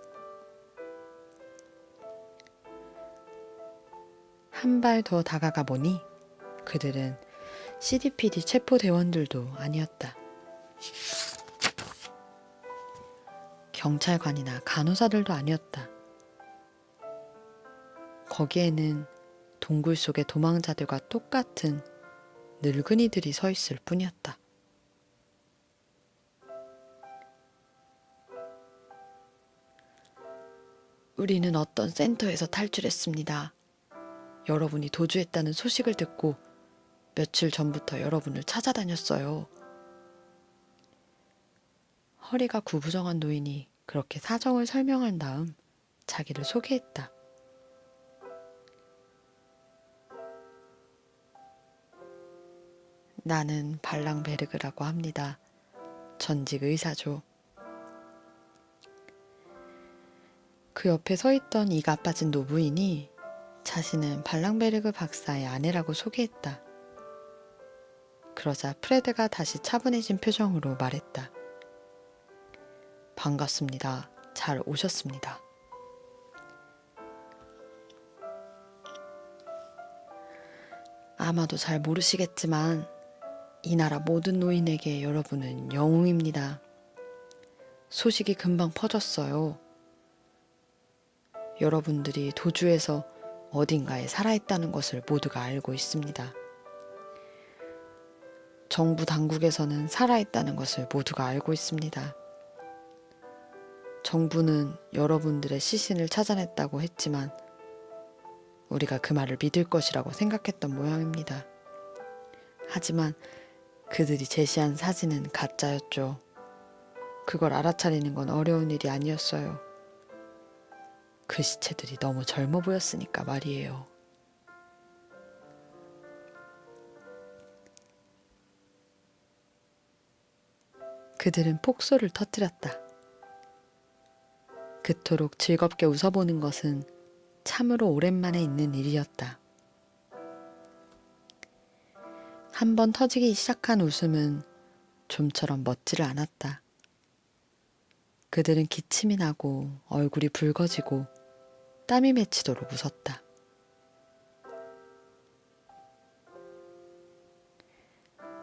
한 발 더 다가가 보니 그들은 CDPD 체포대원들도 아니었다. 경찰관이나 간호사들도 아니었다. 거기에는 동굴 속의 도망자들과 똑같은 늙은이들이 서 있을 뿐이었다. 우리는 어떤 센터에서 탈출했습니다. 여러분이 도주했다는 소식을 듣고 며칠 전부터 여러분을 찾아다녔어요. 허리가 구부정한 노인이 그렇게 사정을 설명한 다음 자기를 소개했다. 나는 발랑베르그라고 합니다. 전직 의사죠. 그 옆에 서 있던 이가 빠진 노부인이 자신은 발랑베르그 박사의 아내라고 소개했다. 그러자 프레드가 다시 차분해진 표정으로 말했다. 반갑습니다. 잘 오셨습니다. 아마도 잘 모르시겠지만 이 나라 모든 노인에게 여러분은 영웅입니다. 소식이 금방 퍼졌어요. 여러분들이 도주에서 어딘가에 살아있다는 것을 모두가 알고 있습니다. 정부 당국에서는 살아있다는 것을 모두가 알고 있습니다. 정부는 여러분들의 시신을 찾아냈다고 했지만 우리가 그 말을 믿을 것이라고 생각했던 모양입니다. 하지만 그들이 제시한 사진은 가짜였죠. 그걸 알아차리는 건 어려운 일이 아니었어요. 그 시체들이 너무 젊어 보였으니까 말이에요. 그들은 폭소를 터뜨렸다. 그토록 즐겁게 웃어보는 것은 참으로 오랜만에 있는 일이었다. 한번 터지기 시작한 웃음은 좀처럼 멋지를 않았다. 그들은 기침이 나고 얼굴이 붉어지고 땀이 맺히도록 웃었다.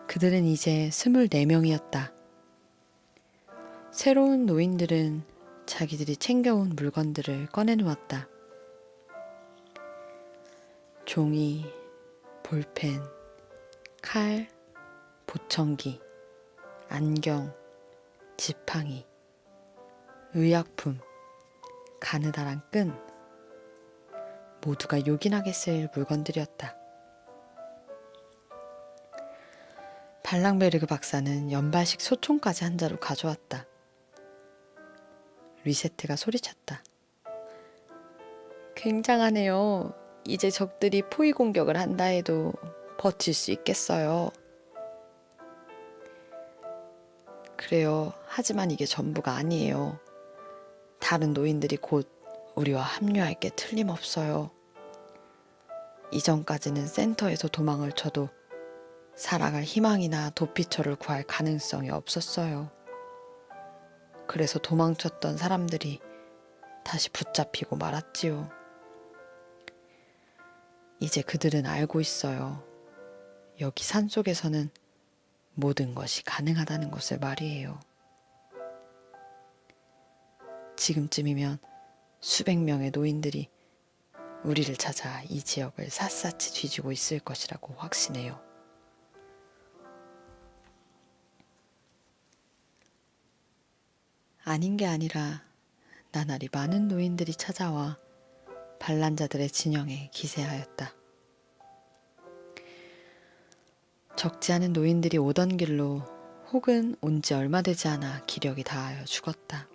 그들은 이제 24명이었다. 새로운 노인들은 자기들이 챙겨온 물건들을 꺼내놓았다. 종이, 볼펜, 칼, 보청기, 안경, 지팡이, 의약품, 가느다란 끈, 모두가 요긴하게 쓰일 물건들이었다. 발랑베르그 박사는 연발식 소총까지 한 자루 가져왔다. 리세트가 소리쳤다. 굉장하네요. 이제 적들이 포위 공격을 한다 해도 버틸 수 있겠어요. 그래요. 하지만 이게 전부가 아니에요. 다른 노인들이 곧 우리와 합류할 게 틀림없어요. 이전까지는 센터에서 도망을 쳐도 살아갈 희망이나 도피처를 구할 가능성이 없었어요. 그래서 도망쳤던 사람들이 다시 붙잡히고 말았지요. 이제 그들은 알고 있어요. 여기 산속에서는 모든 것이 가능하다는 것을 말이에요. 지금쯤이면 수백 명의 노인들이 우리를 찾아 이 지역을 샅샅이 뒤지고 있을 것이라고 확신해요. 아닌 게 아니라 나날이 많은 노인들이 찾아와 반란자들의 진영에 기세하였다. 적지 않은 노인들이 오던 길로 혹은 온 지 얼마 되지 않아 기력이 다하여 죽었다.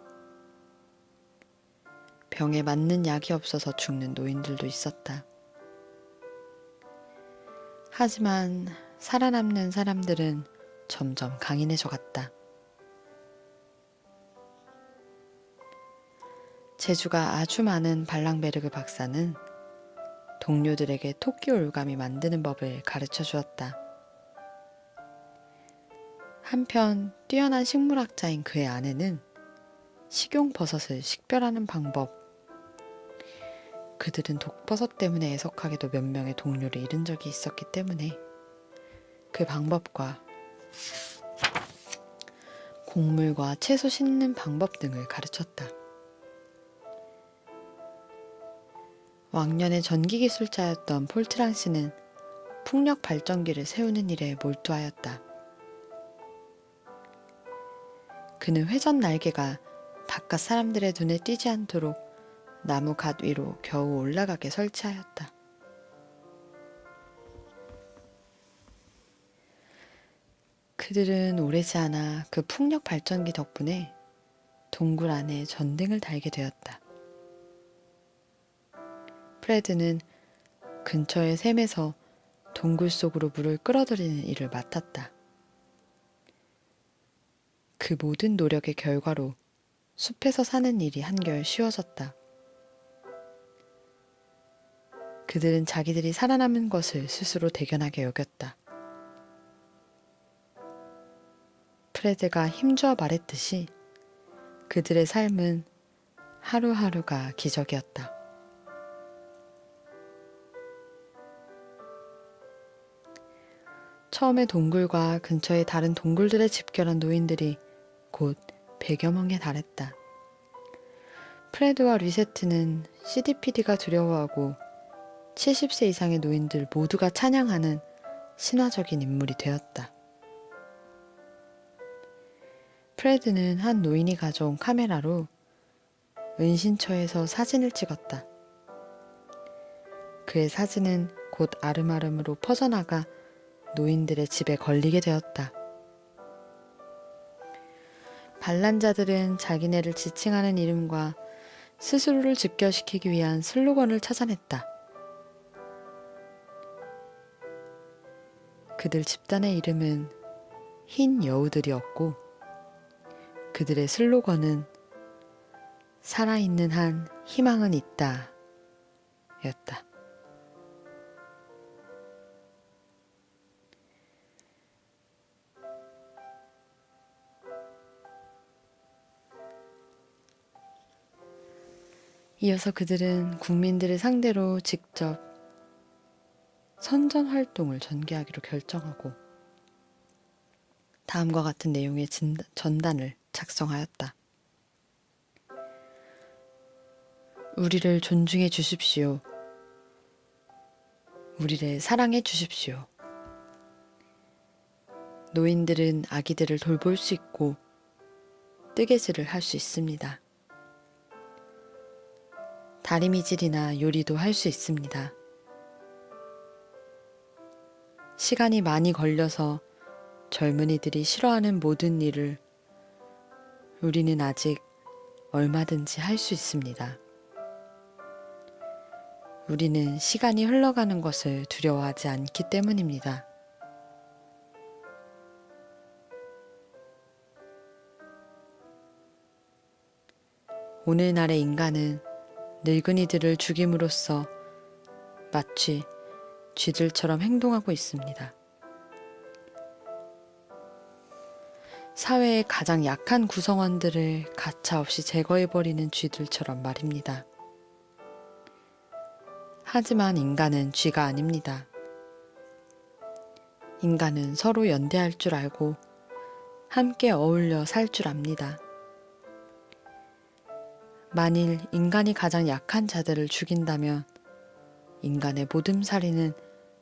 병에 맞는 약이 없어서 죽는 노인들도 있었다. 하지만 살아남는 사람들은 점점 강인해져 갔다. 재주가 아주 많은 발랑베르그 박사는 동료들에게 토끼 올감이 만드는 법을 가르쳐 주었다. 한편 뛰어난 식물학자인 그의 아내는 식용버섯을 식별하는 방법, 그들은 독버섯 때문에 애석하게도 몇 명의 동료를 잃은 적이 있었기 때문에 그 방법과 곡물과 채소 씻는 방법 등을 가르쳤다. 왕년의 전기기술자였던 폴트랑 씨는 풍력 발전기를 세우는 일에 몰두하였다. 그는 회전 날개가 바깥 사람들의 눈에 띄지 않도록 나무 갓 위로 겨우 올라가게 설치하였다. 그들은 오래지 않아 그 풍력 발전기 덕분에 동굴 안에 전등을 달게 되었다. 프레드는 근처의 샘에서 동굴 속으로 물을 끌어들이는 일을 맡았다. 그 모든 노력의 결과로 숲에서 사는 일이 한결 쉬워졌다. 그들은 자기들이 살아남은 것을 스스로 대견하게 여겼다. 프레드가 힘주어 말했듯이 그들의 삶은 하루하루가 기적이었다. 처음에 동굴과 근처의 다른 동굴들에 집결한 노인들이 곧 100여 명에 달했다. 프레드와 리세트는 CDPD가 두려워하고 70세 이상의 노인들 모두가 찬양하는 신화적인 인물이 되었다. 프레드는 한 노인이 가져온 카메라로 은신처에서 사진을 찍었다. 그의 사진은 곧 아름아름으로 퍼져나가 노인들의 집에 걸리게 되었다. 반란자들은 자기네를 지칭하는 이름과 스스로를 즉결시키기 위한 슬로건을 찾아냈다. 그들 집단의 이름은 흰 여우들이었고 그들의 슬로건은 살아있는 한 희망은 있다 였다. 이어서 그들은 국민들을 상대로 직접 선전 활동을 전개하기로 결정하고 다음과 같은 내용의 전단을 작성하였다. 우리를 존중해 주십시오. 우리를 사랑해 주십시오. 노인들은 아기들을 돌볼 수 있고 뜨개질을 할 수 있습니다. 다리미질이나 요리도 할 수 있습니다. 시간이 많이 걸려서 젊은이들이 싫어하는 모든 일을 우리는 아직 얼마든지 할 수 있습니다. 우리는 시간이 흘러가는 것을 두려워하지 않기 때문입니다. 오늘날의 인간은 늙은이들을 죽임으로써 마치 쥐들처럼 행동하고 있습니다. 사회의 가장 약한 구성원들을 가차없이 제거해버리는 쥐들처럼 말입니다. 하지만 인간은 쥐가 아닙니다. 인간은 서로 연대할 줄 알고 함께 어울려 살 줄 압니다. 만일 인간이 가장 약한 자들을 죽인다면 인간의 모둠살이는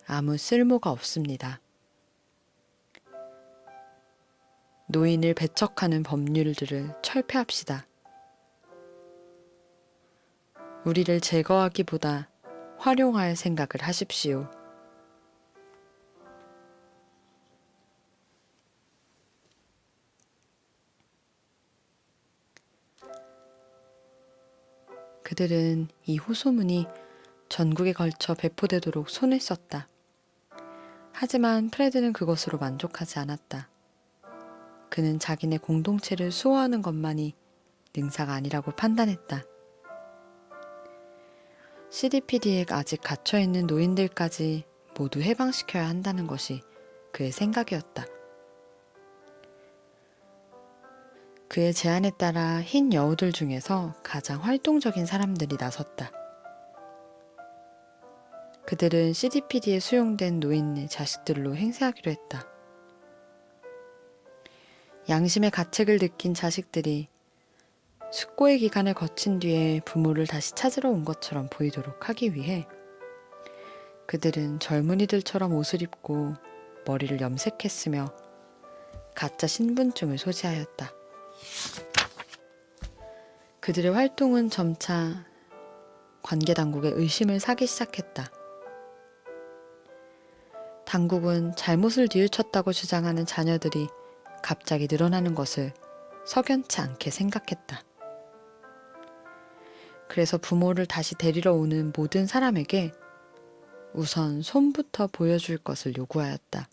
아무 쓸모가 없습니다. 노인을 배척하는 법률들을 철폐합시다. 우리를 제거하기보다 활용할 생각을 하십시오. 그들은 이 호소문이 전국에 걸쳐 배포되도록 손을 썼다. 하지만 프레드는 그것으로 만족하지 않았다. 그는 자기네 공동체를 수호하는 것만이 능사가 아니라고 판단했다. CDPD에 아직 갇혀있는 노인들까지 모두 해방시켜야 한다는 것이 그의 생각이었다. 그의 제안에 따라 흰 여우들 중에서 가장 활동적인 사람들이 나섰다. 그들은 CDPD에 수용된 노인의 자식들로 행세하기로 했다. 양심의 가책을 느낀 자식들이 숙고의 기간을 거친 뒤에 부모를 다시 찾으러 온 것처럼 보이도록 하기 위해 그들은 젊은이들처럼 옷을 입고 머리를 염색했으며 가짜 신분증을 소지하였다. 그들의 활동은 점차 관계당국의 의심을 사기 시작했다. 당국은 잘못을 뉘우쳤다고 주장하는 자녀들이 갑자기 늘어나는 것을 석연치 않게 생각했다. 그래서 부모를 다시 데리러 오는 모든 사람에게 우선 손부터 보여줄 것을 요구하였다.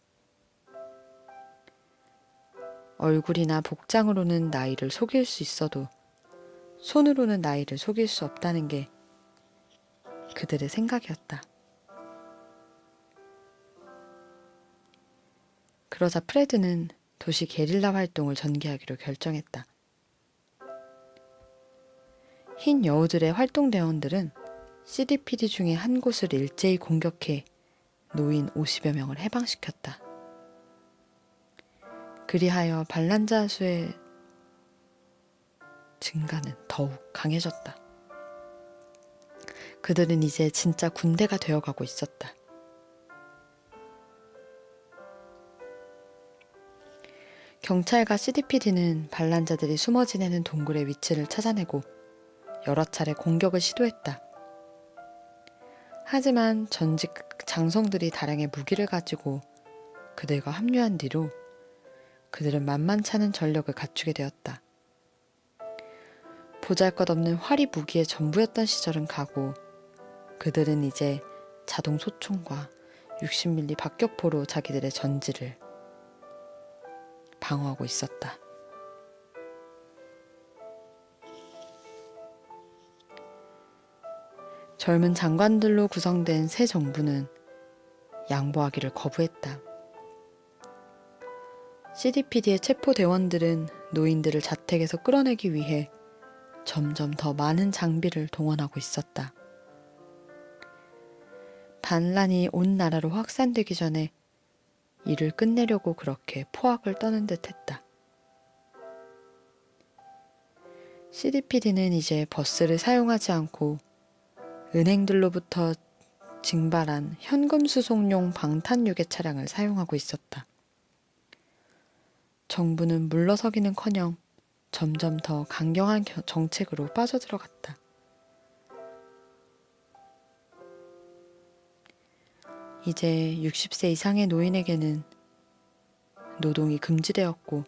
얼굴이나 복장으로는 나이를 속일 수 있어도 손으로는 나이를 속일 수 없다는 게 그들의 생각이었다. 그러자 프레드는 도시 게릴라 활동을 전개하기로 결정했다. 흰 여우들의 활동대원들은 CDPD 중에 한 곳을 일제히 공격해 노인 50여 명을 해방시켰다. 그리하여 반란자 수의 증가는 더욱 강해졌다. 그들은 이제 진짜 군대가 되어가고 있었다. 경찰과 CDPD는 반란자들이 숨어 지내는 동굴의 위치를 찾아내고 여러 차례 공격을 시도했다. 하지만 전직 장성들이 다량의 무기를 가지고 그들과 합류한 뒤로 그들은 만만찮은 전력을 갖추게 되었다. 보잘것없는 활이 무기의 전부였던 시절은 가고 그들은 이제 자동 소총과 60mm 박격포로 자기들의 전지를 방어하고 있었다. 젊은 장관들로 구성된 새 정부는 양보하기를 거부했다. CDPD의 체포대원들은 노인들을 자택에서 끌어내기 위해 점점 더 많은 장비를 동원하고 있었다. 반란이 온 나라로 확산되기 전에 일을 끝내려고 그렇게 포악을 떠는 듯 했다. CDPD는 이제 버스를 사용하지 않고 은행들로부터 징발한 현금 수송용 방탄 유괴 차량을 사용하고 있었다. 정부는 물러서기는커녕 점점 더 강경한 정책으로 빠져들어갔다. 이제 60세 이상의 노인에게는 노동이 금지되었고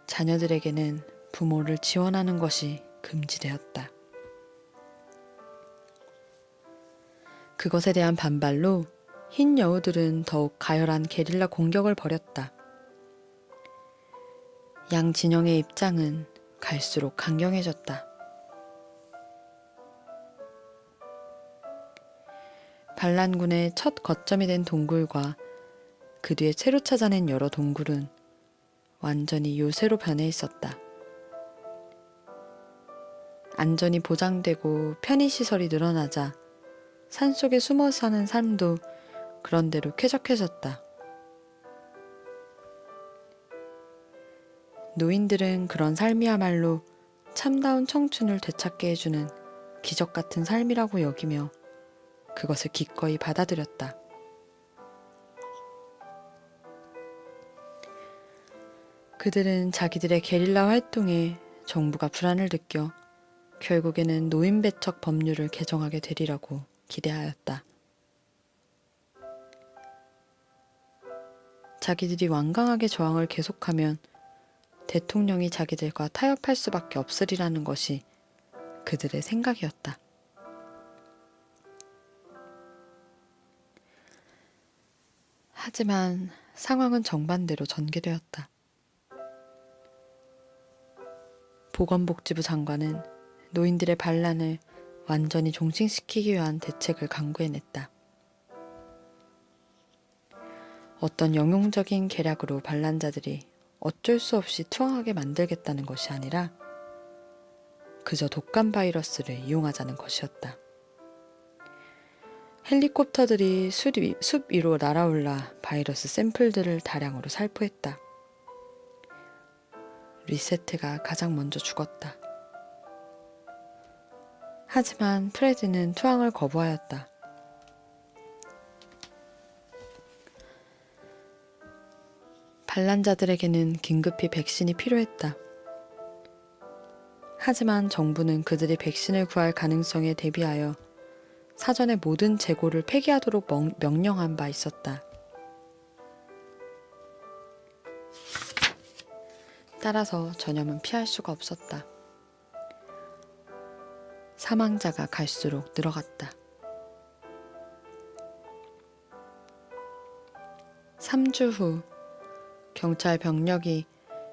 자녀들에게는 부모를 지원하는 것이 금지되었다. 그것에 대한 반발로 흰 여우들은 더욱 가열한 게릴라 공격을 벌였다. 양 진영의 입장은 갈수록 강경해졌다. 반란군의 첫 거점이 된 동굴과 그 뒤에 새로 찾아낸 여러 동굴은 완전히 요새로 변해 있었다. 안전이 보장되고 편의시설이 늘어나자 산속에 숨어 사는 삶도 그런대로 쾌적해졌다. 노인들은 그런 삶이야말로 참다운 청춘을 되찾게 해주는 기적 같은 삶이라고 여기며 그것을 기꺼이 받아들였다. 그들은 자기들의 게릴라 활동에 정부가 불안을 느껴 결국에는 노인배척 법률을 개정하게 되리라고 기대하였다. 자기들이 완강하게 저항을 계속하면 대통령이 자기들과 타협할 수밖에 없으리라는 것이 그들의 생각이었다. 하지만 상황은 정반대로 전개되었다. 보건복지부 장관은 노인들의 반란을 완전히 종식시키기 위한 대책을 강구해냈다. 어떤 영웅적인 계략으로 반란자들이 어쩔 수 없이 투항하게 만들겠다는 것이 아니라 그저 독감 바이러스를 이용하자는 것이었다. 헬리콥터들이 숲 위로 날아올라 바이러스 샘플들을 다량으로 살포했다. 리세트가 가장 먼저 죽었다. 하지만 프레드는 투항을 거부하였다. 반란자들에게는 긴급히 백신이 필요했다. 하지만 정부는 그들이 백신을 구할 가능성에 대비하여 사전에 모든 재고를 폐기하도록 명령한 바 있었다. 따라서 전염은 피할 수가 없었다. 사망자가 갈수록 늘어갔다. 3주 후 경찰 병력이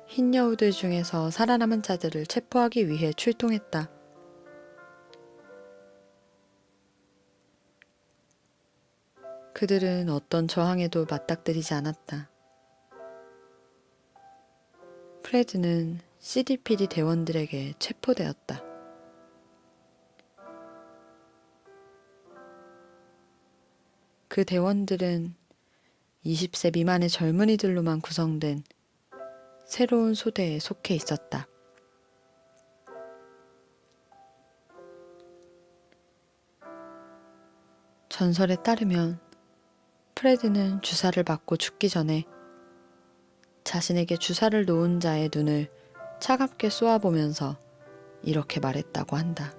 흰 여우들 중에서 살아남은 자들을 체포하기 위해 출동했다. 그들은 어떤 저항에도 맞닥뜨리지 않았다. 프레드는 CDPD 대원들에게 체포되었다. 그 대원들은 20세 미만의 젊은이들로만 구성된 새로운 소대에 속해 있었다. 전설에 따르면 프레드는 주사를 맞고 죽기 전에 자신에게 주사를 놓은 자의 눈을 차갑게 쏘아보면서 이렇게 말했다고 한다.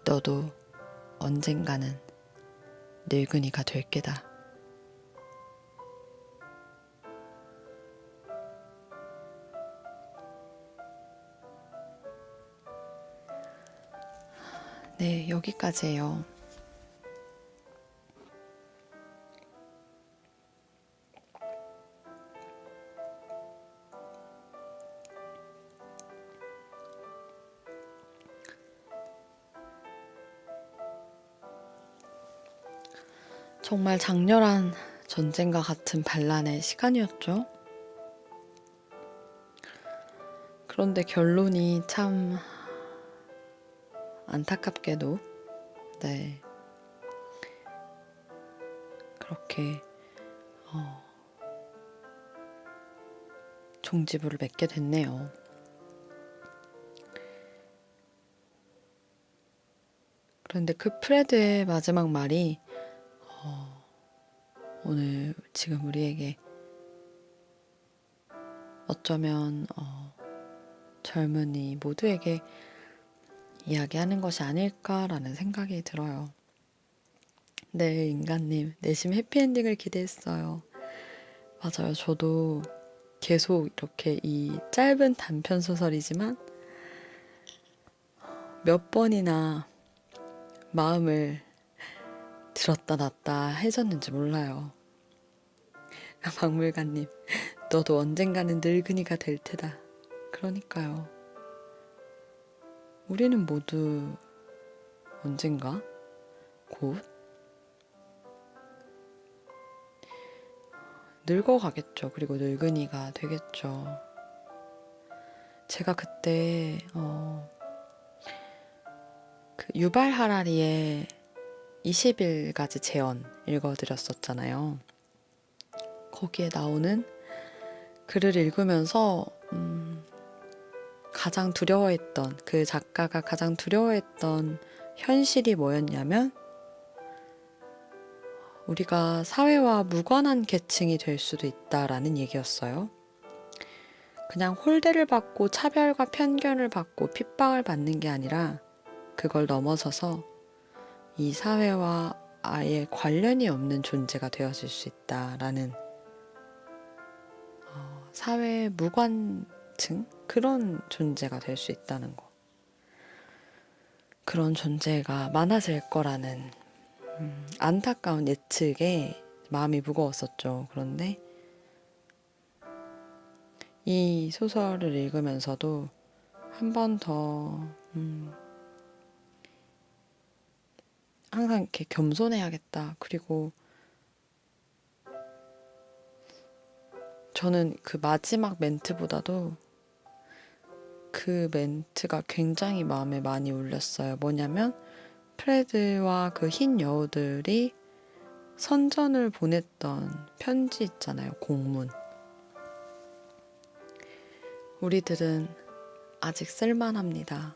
너도 언젠가는 늙은이가 될 게다. 네, 여기까지예요. 정말 장렬한 전쟁과 같은 반란의 시간이었죠. 그런데 결론이 참 안타깝게도 네, 그렇게 종지부를 맺게 됐네요. 그런데 그 프레드의 마지막 말이 오늘 지금 우리에게 어쩌면 젊은이 모두에게 이야기하는 것이 아닐까라는 생각이 들어요. 네, 인간님, 내심 해피엔딩을 기대했어요. 맞아요. 저도 계속 이렇게 이 짧은 단편 소설이지만 몇 번이나 마음을 들었다 놨다 해줬는지 몰라요. 박물관님, 너도 언젠가는 늙은이가 될 테다. 그러니까요. 우리는 모두 언젠가 곧 늙어가겠죠. 그리고 늙은이가 되겠죠. 제가 그때 그 유발 하라리의 20일까지 재언 읽어드렸었잖아요. 거기에 나오는 글을 읽으면서 가장 두려워했던, 그 작가가 가장 두려워했던 현실이 뭐였냐면 우리가 사회와 무관한 계층이 될 수도 있다라는 얘기였어요. 그냥 홀대를 받고 차별과 편견을 받고 핍박을 받는 게 아니라 그걸 넘어서서 이 사회와 아예 관련이 없는 존재가 되어질 수 있다라는 사회 무관층? 그런 존재가 될 수 있다는 거. 그런 존재가 많아질 거라는 안타까운 예측에 마음이 무거웠었죠. 그런데 이 소설을 읽으면서도 한 번 더 항상 이렇게 겸손해야겠다. 그리고 저는 그 마지막 멘트보다도 그 멘트가 굉장히 마음에 많이 울렸어요. 뭐냐면 프레드와 그 흰 여우들이 선전을 보냈던 편지 있잖아요. 공문. 우리들은 아직 쓸만합니다.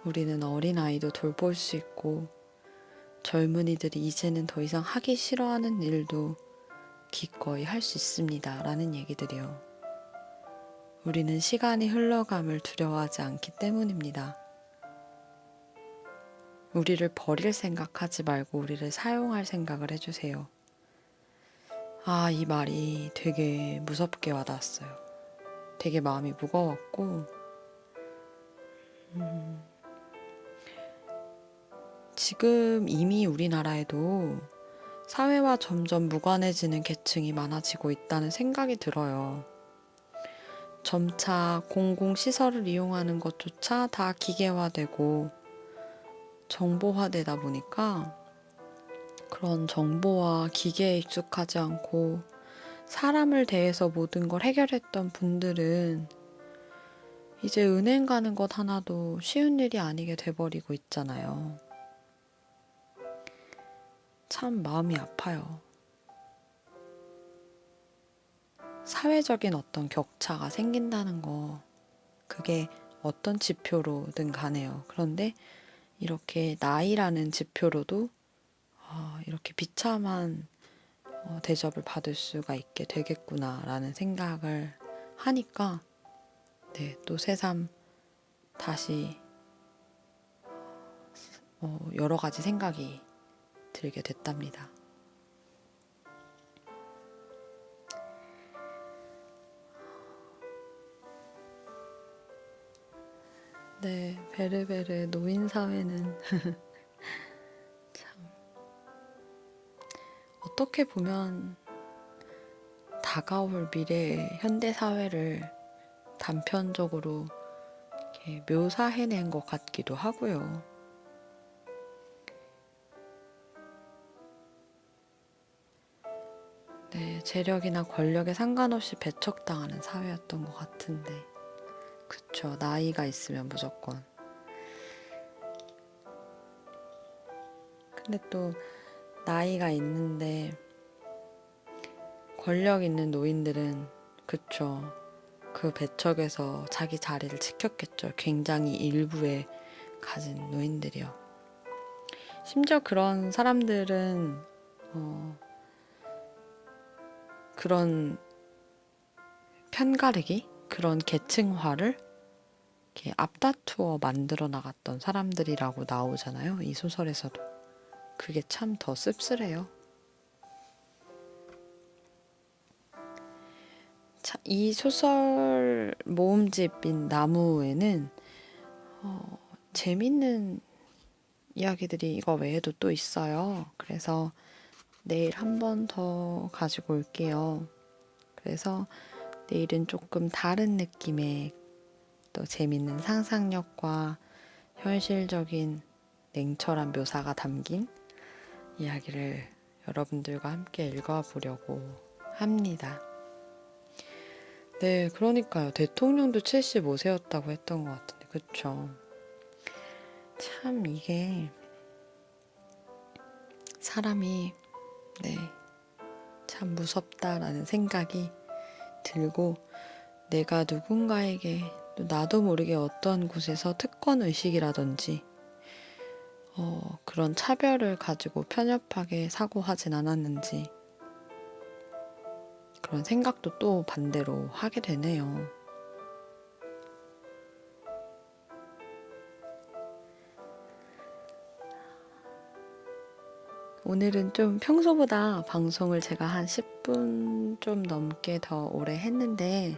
우리는 어린아이도 돌볼 수 있고 젊은이들이 이제는 더 이상 하기 싫어하는 일도 기꺼이 할 수 있습니다. 라는 얘기들이요. 우리는 시간이 흘러감을 두려워하지 않기 때문입니다. 우리를 버릴 생각하지 말고 우리를 사용할 생각을 해주세요. 아, 이 말이 되게 무섭게 와닿았어요. 되게 마음이 무거웠고, 지금 이미 우리나라에도 사회와 점점 무관해지는 계층이 많아지고 있다는 생각이 들어요. 점차 공공시설을 이용하는 것조차 다 기계화되고 정보화되다 보니까 그런 정보와 기계에 익숙하지 않고 사람을 대해서 모든 걸 해결했던 분들은 이제 은행 가는 것 하나도 쉬운 일이 아니게 돼버리고 있잖아요. 참 마음이 아파요. 사회적인 어떤 격차가 생긴다는 거, 그게 어떤 지표로든 가네요. 그런데 이렇게 나이라는 지표로도 이렇게 비참한 대접을 받을 수가 있게 되겠구나라는 생각을 하니까 네, 또 새삼 다시 여러 가지 생각이 들게 됐답니다. 네, 베르베르 노인사회는 참 어떻게 보면 다가올 미래의 현대사회를 단편적으로 이렇게 묘사해낸 것 같기도 하고요. 네, 재력이나 권력에 상관없이 배척당하는 사회였던 것 같은데, 그쵸, 나이가 있으면 무조건. 근데 또 나이가 있는데 권력 있는 노인들은 그쵸, 그 배척에서 자기 자리를 지켰겠죠. 굉장히 일부에 가진 노인들이요. 심지어 그런 사람들은 그런 편가르기, 그런 계층화를 이렇게 앞다투어 만들어 나갔던 사람들이라고 나오잖아요. 이 소설에서도. 그게 참 더 씁쓸해요. 자, 이 소설 모음집인 나무에는 재밌는 이야기들이 이거 외에도 또 있어요. 그래서 내일 한 번 더 가지고 올게요. 그래서 내일은 조금 다른 느낌의 또 재밌는 상상력과 현실적인 냉철한 묘사가 담긴 이야기를 여러분들과 함께 읽어보려고 합니다. 네, 그러니까요. 대통령도 75세였다고 했던 것 같은데, 그쵸? 참 이게 사람이 네, 참 무섭다라는 생각이 들고 내가 누군가에게 또 나도 모르게 어떤 곳에서 특권 의식이라든지 그런 차별을 가지고 편협하게 사고하진 않았는지 그런 생각도 또 반대로 하게 되네요. 오늘은 좀 평소보다 방송을 제가 한 10분 좀 넘게 더 오래 했는데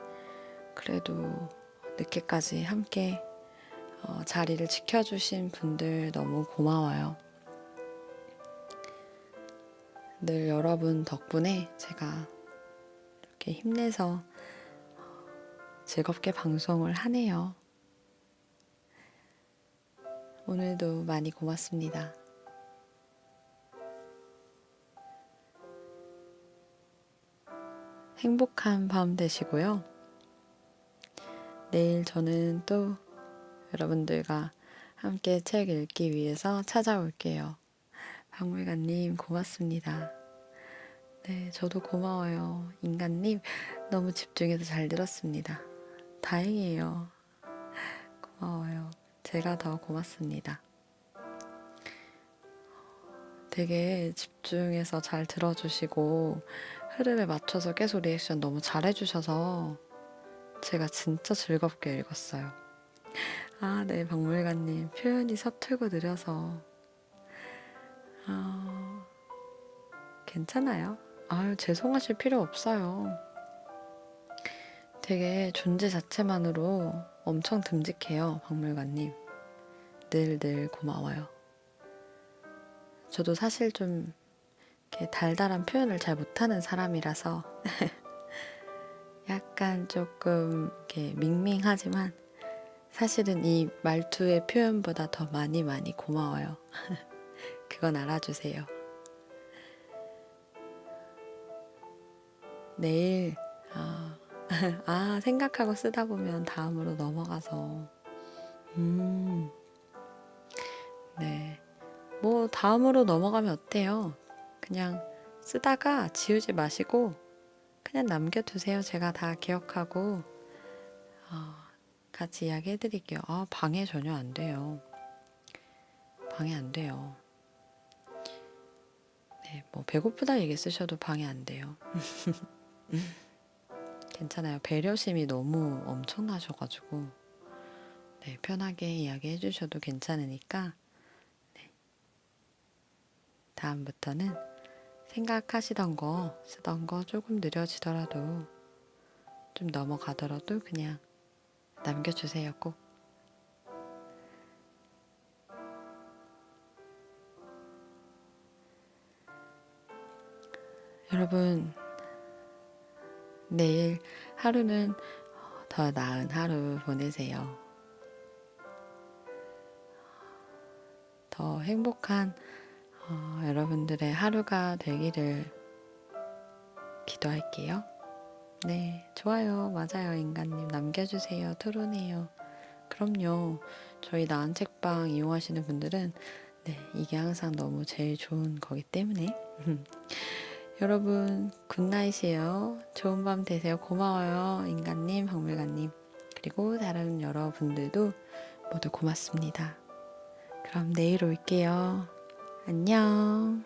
그래도 늦게까지 함께 자리를 지켜주신 분들 너무 고마워요. 늘 여러분 덕분에 제가 이렇게 힘내서 즐겁게 방송을 하네요. 오늘도 많이 고맙습니다. 행복한 밤 되시고요. 내일 저는 또 여러분들과 함께 책 읽기 위해서 찾아올게요. 박물관님 고맙습니다. 네, 저도 고마워요. 인간님 너무 집중해서 잘 들었습니다. 다행이에요. 고마워요. 제가 더 고맙습니다. 되게 집중해서 잘 들어주시고 흐름에 맞춰서 계속 리액션 너무 잘해주셔서 제가 진짜 즐겁게 읽었어요. 아, 네, 박물관님 표현이 서툴고 느려서 괜찮아요. 아유, 죄송하실 필요 없어요. 되게 존재 자체만으로 엄청 듬직해요, 박물관님. 늘 고마워요. 저도 사실 좀 이렇게 달달한 표현을 잘 못하는 사람이라서 약간 조금 이렇게 밍밍하지만 사실은 이 말투의 표현보다 더 많이 고마워요. 그건 알아주세요. 내일, 아, 생각하고 쓰다 보면 다음으로 넘어가서, 음, 네. 뭐, 다음으로 넘어가면 어때요? 그냥 쓰다가 지우지 마시고, 그냥 남겨두세요. 제가 다 기억하고, 어, 같이 이야기 해드릴게요. 방해 전혀 안 돼요. 방해 안 돼요. 네, 뭐, 배고프다 얘기 쓰셔도 방해 안 돼요. 괜찮아요. 배려심이 너무 엄청나셔가지고, 네, 편하게 이야기해 주셔도 괜찮으니까, 네, 다음부터는 생각하시던 거, 쓰던 거 조금 느려지더라도, 좀 넘어가더라도 그냥 남겨주세요, 꼭. 여러분, 내일 하루는 더 나은 하루 보내세요. 더 행복한 여러분들의 하루가 되기를 기도할게요. 네, 좋아요. 맞아요. 인간님 남겨주세요. 토론해요. 그럼요. 저희 나은 책방 이용하시는 분들은 네, 이게 항상 너무 제일 좋은 거기 때문에 여러분 굿나잇이에요. 좋은 밤 되세요. 고마워요. 인간님, 박물관님 그리고 다른 여러분들도 모두 고맙습니다. 그럼 내일 올게요. 안녕.